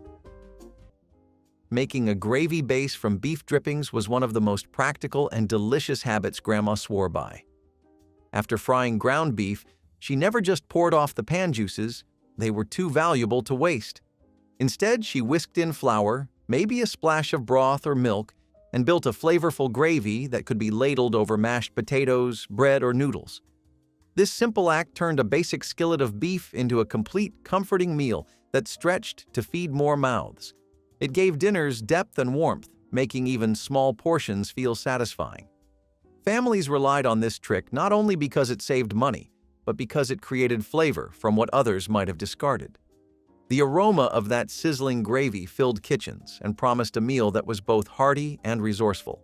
[SPEAKER 1] Making a gravy base from beef drippings was one of the most practical and delicious habits Grandma swore by. After frying ground beef, she never just poured off the pan juices; they were too valuable to waste. Instead, she whisked in flour, maybe a splash of broth or milk, and built a flavorful gravy that could be ladled over mashed potatoes, bread, or noodles. This simple act turned a basic skillet of beef into a complete, comforting meal that stretched to feed more mouths. It gave dinners depth and warmth, making even small portions feel satisfying. Families relied on this trick not only because it saved money, but because it created flavor from what others might have discarded. The aroma of that sizzling gravy filled kitchens and promised a meal that was both hearty and resourceful.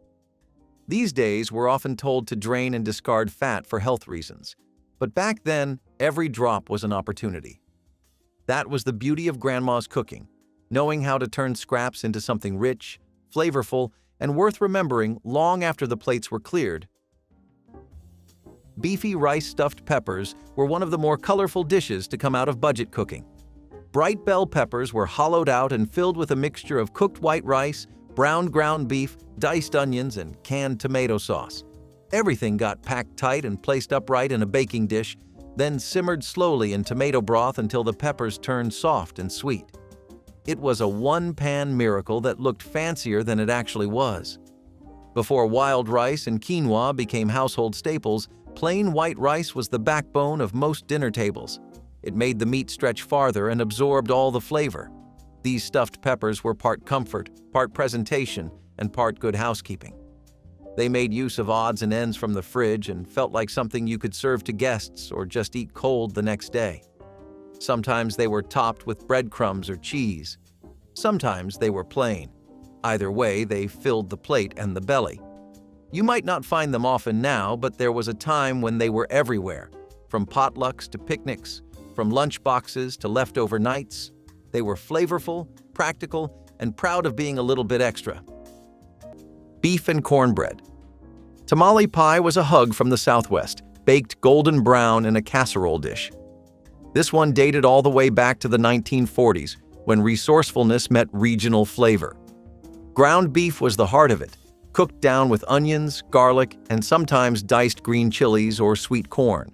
[SPEAKER 1] These days, we're often told to drain and discard fat for health reasons, but back then, every drop was an opportunity. That was the beauty of Grandma's cooking, knowing how to turn scraps into something rich, flavorful, and worth remembering long after the plates were cleared. Beefy rice-stuffed peppers were one of the more colorful dishes to come out of budget cooking. Bright bell peppers were hollowed out and filled with a mixture of cooked white rice, browned ground beef, diced onions, and canned tomato sauce. Everything got packed tight and placed upright in a baking dish, then simmered slowly in tomato broth until the peppers turned soft and sweet. It was a one-pan miracle that looked fancier than it actually was. Before wild rice and quinoa became household staples, plain white rice was the backbone of most dinner tables. It made the meat stretch farther and absorbed all the flavor. These stuffed peppers were part comfort, part presentation, and part good housekeeping. They made use of odds and ends from the fridge and felt like something you could serve to guests or just eat cold the next day. Sometimes they were topped with breadcrumbs or cheese. Sometimes they were plain. Either way, they filled the plate and the belly. You might not find them often now, but there was a time when they were everywhere. From potlucks to picnics, from lunch boxes to leftover nights, they were flavorful, practical, and proud of being a little bit extra. Beef and cornbread. Tamale pie was a hug from the Southwest, baked golden brown in a casserole dish. This one dated all the way back to the 1940s, when resourcefulness met regional flavor. Ground beef was the heart of it, cooked down with onions, garlic, and sometimes diced green chilies or sweet corn.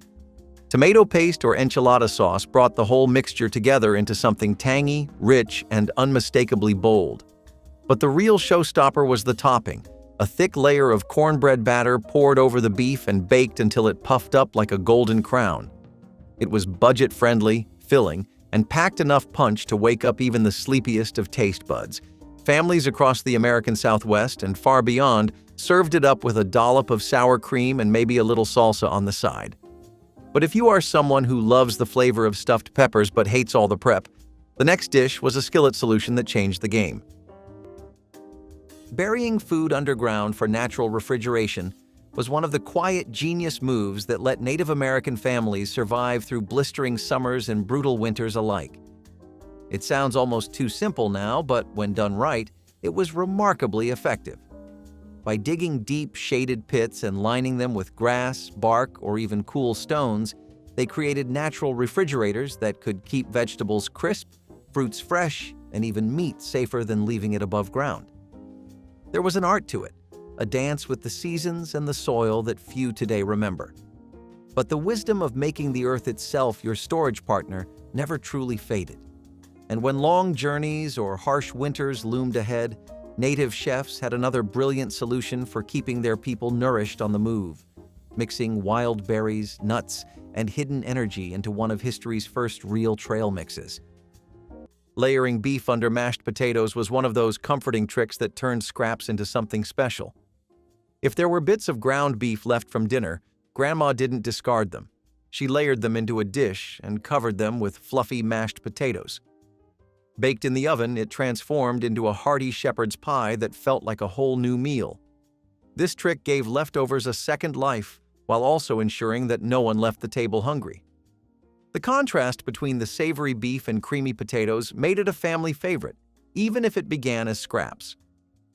[SPEAKER 1] Tomato paste or enchilada sauce brought the whole mixture together into something tangy, rich, and unmistakably bold. But the real showstopper was the topping, a thick layer of cornbread batter poured over the beef and baked until it puffed up like a golden crown. It was budget-friendly, filling, and packed enough punch to wake up even the sleepiest of taste buds. Families across the American Southwest and far beyond served it up with a dollop of sour cream and maybe a little salsa on the side. But if you are someone who loves the flavor of stuffed peppers but hates all the prep, the next dish was a skillet solution that changed the game. Burying food underground for natural refrigeration was one of the quiet, genius moves that let Native American families survive through blistering summers and brutal winters alike. It sounds almost too simple now, but when done right, it was remarkably effective. By digging deep, shaded pits and lining them with grass, bark, or even cool stones, they created natural refrigerators that could keep vegetables crisp, fruits fresh, and even meat safer than leaving it above ground. There was an art to it, a dance with the seasons and the soil that few today remember. But the wisdom of making the earth itself your storage partner never truly faded. And when long journeys or harsh winters loomed ahead, native chefs had another brilliant solution for keeping their people nourished on the move, mixing wild berries, nuts, and hidden energy into one of history's first real trail mixes. Layering beef under mashed potatoes was one of those comforting tricks that turned scraps into something special. If there were bits of ground beef left from dinner, Grandma didn't discard them. She layered them into a dish and covered them with fluffy mashed potatoes. Baked in the oven, it transformed into a hearty shepherd's pie that felt like a whole new meal. This trick gave leftovers a second life, while also ensuring that no one left the table hungry. The contrast between the savory beef and creamy potatoes made it a family favorite, even if it began as scraps.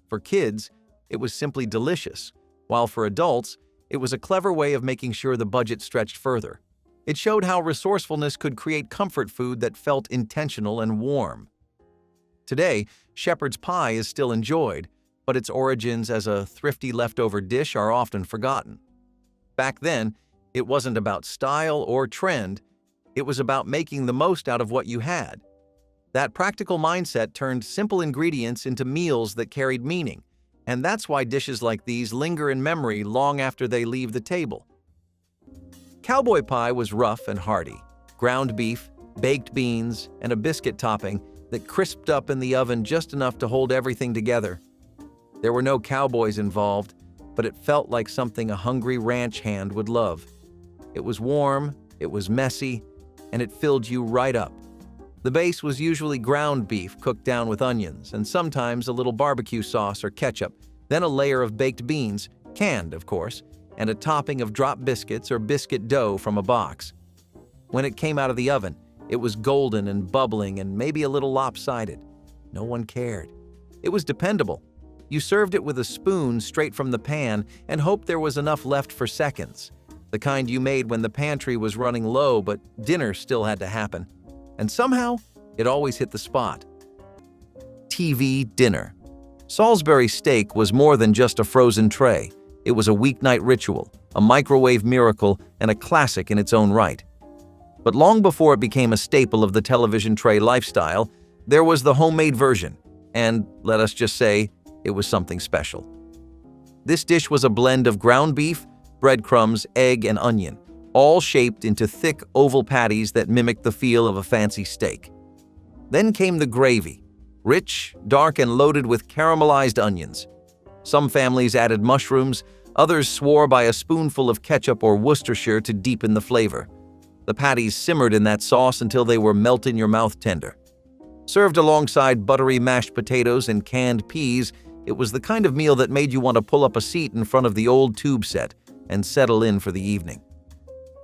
[SPEAKER 1] For kids, it was simply delicious, while for adults, it was a clever way of making sure the budget stretched further. It showed how resourcefulness could create comfort food that felt intentional and warm. Today, shepherd's pie is still enjoyed, but its origins as a thrifty leftover dish are often forgotten. Back then, it wasn't about style or trend, it was about making the most out of what you had. That practical mindset turned simple ingredients into meals that carried meaning, and that's why dishes like these linger in memory long after they leave the table. Cowboy pie was rough and hearty. Ground beef, baked beans, and a biscuit topping that crisped up in the oven just enough to hold everything together. There were no cowboys involved, but it felt like something a hungry ranch hand would love. It was warm, it was messy, and it filled you right up. The base was usually ground beef cooked down with onions and sometimes a little barbecue sauce or ketchup, then a layer of baked beans, canned of course, and a topping of drop biscuits or biscuit dough from a box. When it came out of the oven, it was golden and bubbling and maybe a little lopsided. No one cared. It was dependable. You served it with a spoon straight from the pan and hoped there was enough left for seconds. The kind you made when the pantry was running low but dinner still had to happen. And somehow, it always hit the spot. TV dinner. Salisbury steak was more than just a frozen tray. It was a weeknight ritual, a microwave miracle, and a classic in its own right. But long before it became a staple of the television tray lifestyle, there was the homemade version, and let us just say, it was something special. This dish was a blend of ground beef, breadcrumbs, egg, and onion, all shaped into thick oval patties that mimicked the feel of a fancy steak. Then came the gravy, rich, dark, and loaded with caramelized onions. Some families added mushrooms, others swore by a spoonful of ketchup or Worcestershire to deepen the flavor. The patties simmered in that sauce until they were melt-in-your-mouth tender. Served alongside buttery mashed potatoes and canned peas, It was the kind of meal that made you want to pull up a seat in front of the old tube set and settle in for the evening.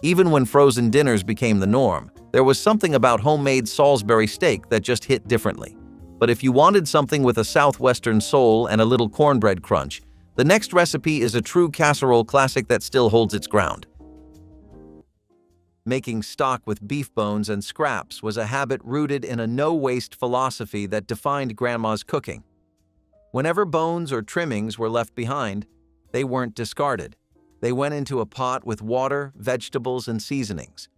[SPEAKER 1] Even when frozen dinners became the norm, there was something about homemade Salisbury steak that just hit differently. But if you wanted something with a southwestern soul and a little cornbread crunch, the next recipe is a true casserole classic that still holds its ground. Making stock with beef bones and scraps was a habit rooted in a no-waste philosophy that defined Grandma's cooking. Whenever bones or trimmings were left behind, they weren't discarded. They went into a pot with water, vegetables, and seasonings.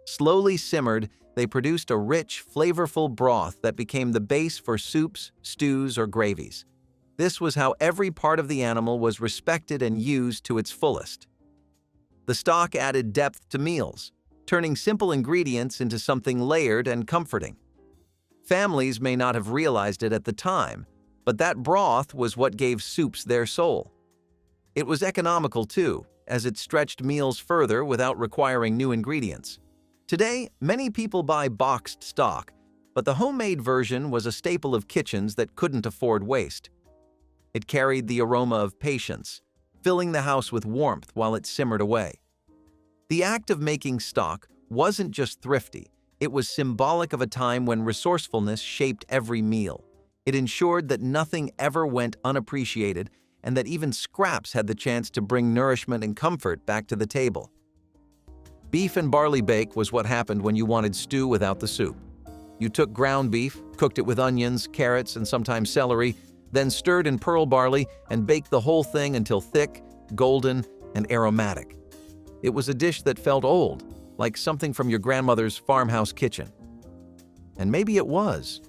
[SPEAKER 1] Slowly simmered, they produced a rich, flavorful broth that became the base for soups, stews, or gravies. This was how every part of the animal was respected and used to its fullest. The stock added depth to meals, turning simple ingredients into something layered and comforting. Families may not have realized it at the time, but that broth was what gave soups their soul. It was economical too, as it stretched meals further without requiring new ingredients. Today, many people buy boxed stock, but the homemade version was a staple of kitchens that couldn't afford waste. It carried the aroma of patience, filling the house with warmth while it simmered away. The act of making stock wasn't just thrifty, it was symbolic of a time when resourcefulness shaped every meal. It ensured that nothing ever went unappreciated and that even scraps had the chance to bring nourishment and comfort back to the table. Beef and barley bake was what happened when you wanted stew without the soup. You took ground beef, cooked it with onions, carrots, and sometimes celery, then stirred in pearl barley and baked the whole thing until thick, golden, and aromatic. It was a dish that felt old, like something from your grandmother's farmhouse kitchen. And maybe it was.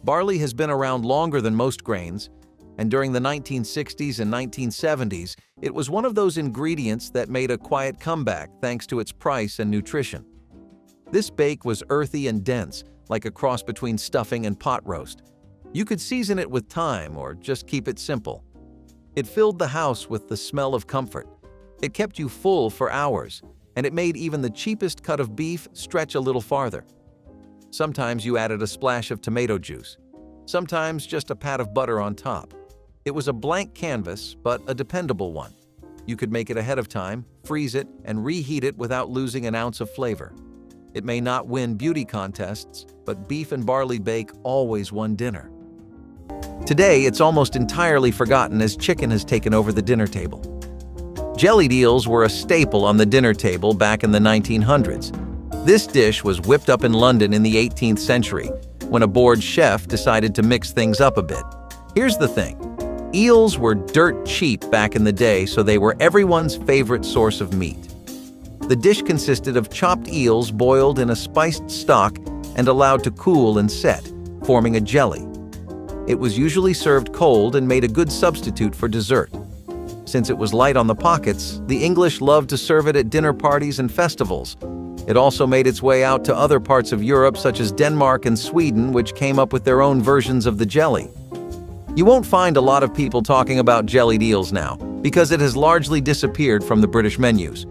[SPEAKER 1] Barley has been around longer than most grains, and during the 1960s and 1970s, it was one of those ingredients that made a quiet comeback thanks to its price and nutrition. This bake was earthy and dense, like a cross between stuffing and pot roast. You could season it with thyme or just keep it simple. It filled the house with the smell of comfort. It kept you full for hours, and it made even the cheapest cut of beef stretch a little farther. Sometimes you added a splash of tomato juice, sometimes just a pat of butter on top. It was a blank canvas, but a dependable one. You could make it ahead of time, freeze it, and reheat it without losing an ounce of flavor. It may not win beauty contests, but beef and barley bake always won dinner. Today, it's almost entirely forgotten as chicken has taken over the dinner table. Jellied eels were a staple on the dinner table back in the 1900s. This dish was whipped up in London in the 18th century, when a bored chef decided to mix things up a bit. Here's the thing. Eels were dirt cheap back in the day, so they were everyone's favorite source of meat. The dish consisted of chopped eels boiled in a spiced stock and allowed to cool and set, forming a jelly. It was usually served cold and made a good substitute for dessert. Since it was light on the pockets, the English loved to serve it at dinner parties and festivals. It also made its way out to other parts of Europe such as Denmark and Sweden, which came up with their own versions of the jelly. You won't find a lot of people talking about jellied eels now, because it has largely disappeared from the British menus.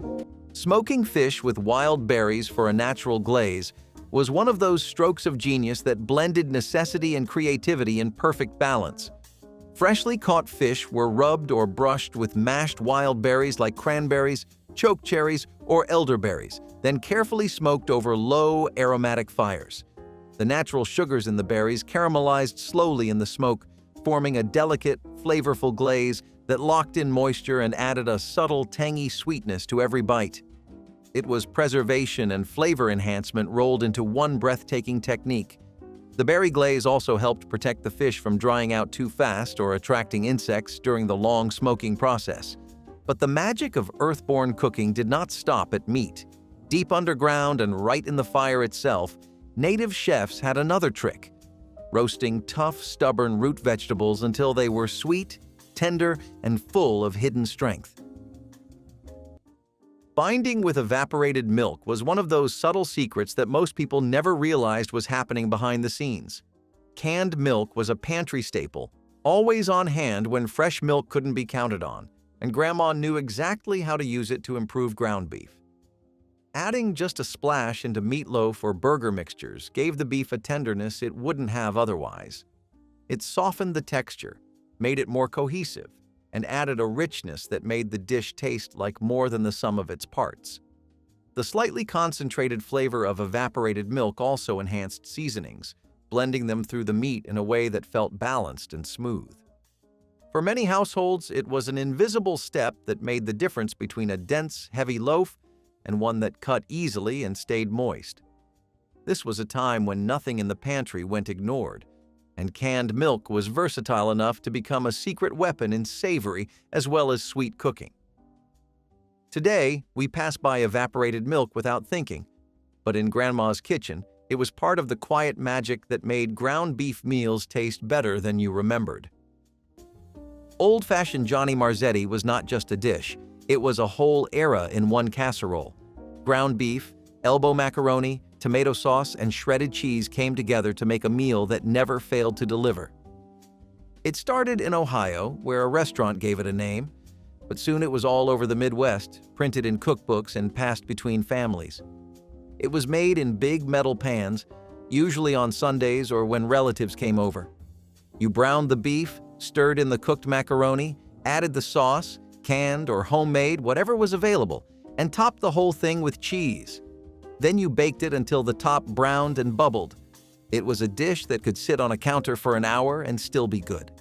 [SPEAKER 1] Smoking fish with wild berries for a natural glaze was one of those strokes of genius that blended necessity and creativity in perfect balance. Freshly caught fish were rubbed or brushed with mashed wild berries like cranberries, chokecherries, or elderberries, then carefully smoked over low, aromatic fires. The natural sugars in the berries caramelized slowly in the smoke, forming a delicate, flavorful glaze that locked in moisture and added a subtle, tangy sweetness to every bite. It was preservation and flavor enhancement rolled into one breathtaking technique. The berry glaze also helped protect the fish from drying out too fast or attracting insects during the long smoking process. But the magic of earthborn cooking did not stop at meat. Deep underground and right in the fire itself, native chefs had another trick: roasting tough, stubborn root vegetables until they were sweet, tender, and full of hidden strength. Binding with evaporated milk was one of those subtle secrets that most people never realized was happening behind the scenes. Canned milk was a pantry staple, always on hand when fresh milk couldn't be counted on, and Grandma knew exactly how to use it to improve ground beef. Adding just a splash into meatloaf or burger mixtures gave the beef a tenderness it wouldn't have otherwise. It softened the texture, made it more cohesive, and added a richness that made the dish taste like more than the sum of its parts. The slightly concentrated flavor of evaporated milk also enhanced seasonings, blending them through the meat in a way that felt balanced and smooth. For many households, it was an invisible step that made the difference between a dense, heavy loaf and one that cut easily and stayed moist. This was a time when nothing in the pantry went ignored, and canned milk was versatile enough to become a secret weapon in savory as well as sweet cooking. Today, we pass by evaporated milk without thinking, but in Grandma's kitchen, it was part of the quiet magic that made ground beef meals taste better than you remembered. Old-fashioned Johnny Marzetti was not just a dish, it was a whole era in one casserole. Ground beef, elbow macaroni, tomato sauce, and shredded cheese came together to make a meal that never failed to deliver. It started in Ohio, where a restaurant gave it a name, but soon it was all over the Midwest, printed in cookbooks and passed between families. It was made in big metal pans, usually on Sundays or when relatives came over. You browned the beef, stirred in the cooked macaroni, added the sauce, canned or homemade, whatever was available, and topped the whole thing with cheese. Then you baked it until the top browned and bubbled. It was a dish that could sit on a counter for an hour and still be good.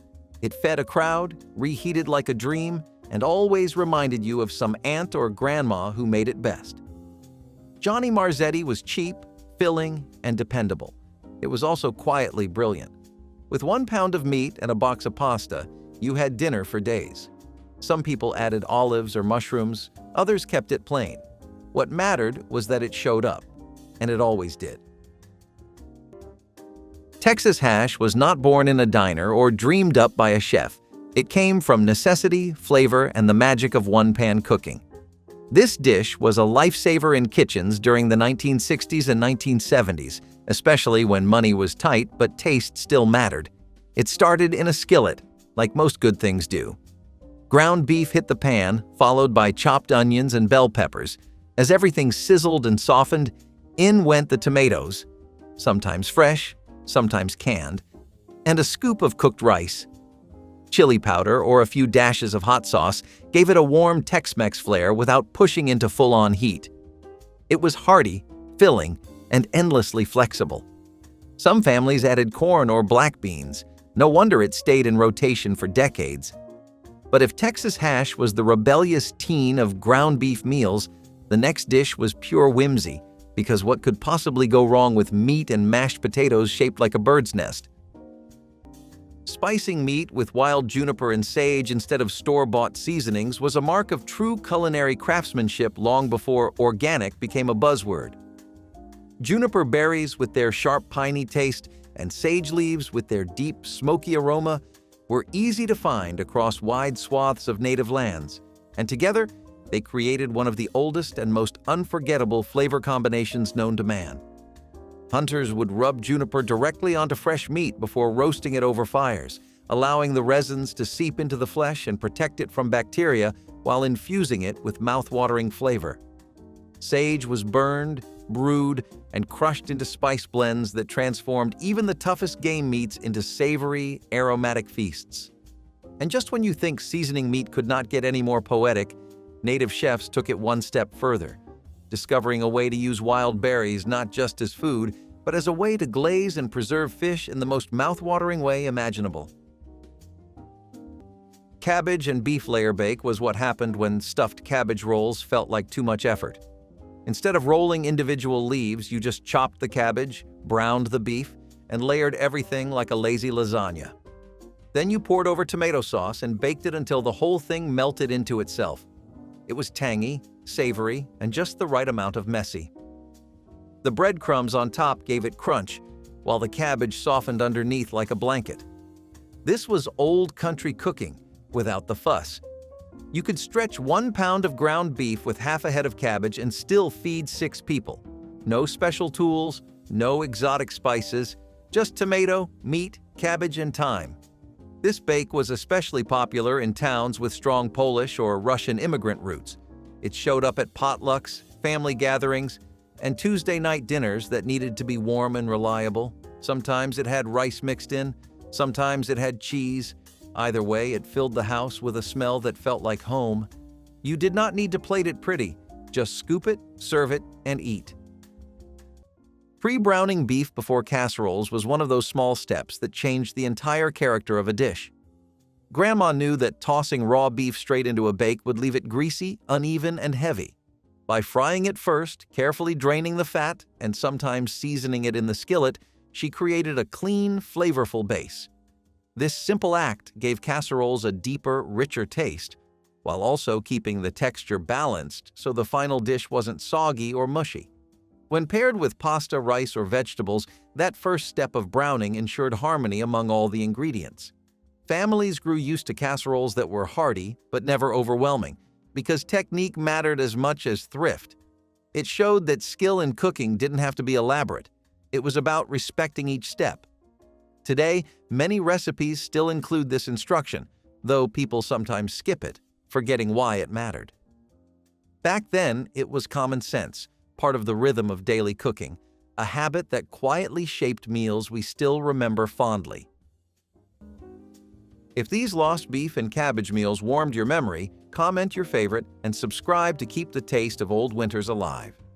[SPEAKER 1] It fed a crowd, reheated like a dream, and always reminded you of some aunt or grandma who made it best. Johnny Marzetti was cheap, filling, and dependable. It was also quietly brilliant. With 1 pound of meat and a box of pasta, you had dinner for days. Some people added olives or mushrooms, others kept it plain. What mattered was that it showed up, and it always did. Texas hash was not born in a diner or dreamed up by a chef. It came from necessity, flavor, and the magic of one-pan cooking. This dish was a lifesaver in kitchens during the 1960s and 1970s, especially when money was tight but taste still mattered. It started in a skillet, like most good things do. Ground beef hit the pan, followed by chopped onions and bell peppers. As everything sizzled and softened, in went the tomatoes, sometimes fresh, sometimes canned, and a scoop of cooked rice. Chili powder or a few dashes of hot sauce gave it a warm Tex-Mex flair without pushing into full-on heat. It was hearty, filling, and endlessly flexible. Some families added corn or black beans. No wonder it stayed in rotation for decades. But if Texas hash was the rebellious teen of ground beef meals, the next dish was pure whimsy, because what could possibly go wrong with meat and mashed potatoes shaped like a bird's nest? Spicing meat with wild juniper and sage instead of store-bought seasonings was a mark of true culinary craftsmanship long before organic became a buzzword. Juniper berries with their sharp piney taste and sage leaves with their deep, smoky aroma were easy to find across wide swaths of native lands, and together they created one of the oldest and most unforgettable flavor combinations known to man. Hunters would rub juniper directly onto fresh meat before roasting it over fires, allowing the resins to seep into the flesh and protect it from bacteria while infusing it with mouth-watering flavor. Sage was burned, brewed, and crushed into spice blends that transformed even the toughest game meats into savory, aromatic feasts. And just when you think seasoning meat could not get any more poetic, native chefs took it one step further, discovering a way to use wild berries not just as food, but as a way to glaze and preserve fish in the most mouth-watering way imaginable. Cabbage and beef layer bake was what happened when stuffed cabbage rolls felt like too much effort. Instead of rolling individual leaves, you just chopped the cabbage, browned the beef, and layered everything like a lazy lasagna. Then you poured over tomato sauce and baked it until the whole thing melted into itself. It was tangy, savory, and just the right amount of messy. The breadcrumbs on top gave it crunch, while the cabbage softened underneath like a blanket. This was old country cooking, without the fuss. You could stretch 1 pound of ground beef with half a head of cabbage and still feed 6 people. No special tools, no exotic spices, just tomato, meat, cabbage, and thyme. This bake was especially popular in towns with strong Polish or Russian immigrant roots. It showed up at potlucks, family gatherings, and Tuesday night dinners that needed to be warm and reliable. Sometimes it had rice mixed in, sometimes it had cheese, Either way, it filled the house with a smell that felt like home. You did not need to plate it pretty, just scoop it, serve it, and eat. Pre-browning beef before casseroles was one of those small steps that changed the entire character of a dish. Grandma knew that tossing raw beef straight into a bake would leave it greasy, uneven, and heavy. By frying it first, carefully draining the fat, and sometimes seasoning it in the skillet, she created a clean, flavorful base. This simple act gave casseroles a deeper, richer taste, while also keeping the texture balanced so the final dish wasn't soggy or mushy. When paired with pasta, rice, or vegetables, that first step of browning ensured harmony among all the ingredients. Families grew used to casseroles that were hearty but never overwhelming, because technique mattered as much as thrift. It showed that skill in cooking didn't have to be elaborate. It was about respecting each step. Today, many recipes still include this instruction, though people sometimes skip it, forgetting why it mattered. Back then, it was common sense, part of the rhythm of daily cooking, a habit that quietly shaped meals we still remember fondly. If these lost beef and cabbage meals warmed your memory, comment your favorite and subscribe to keep the taste of old winters alive.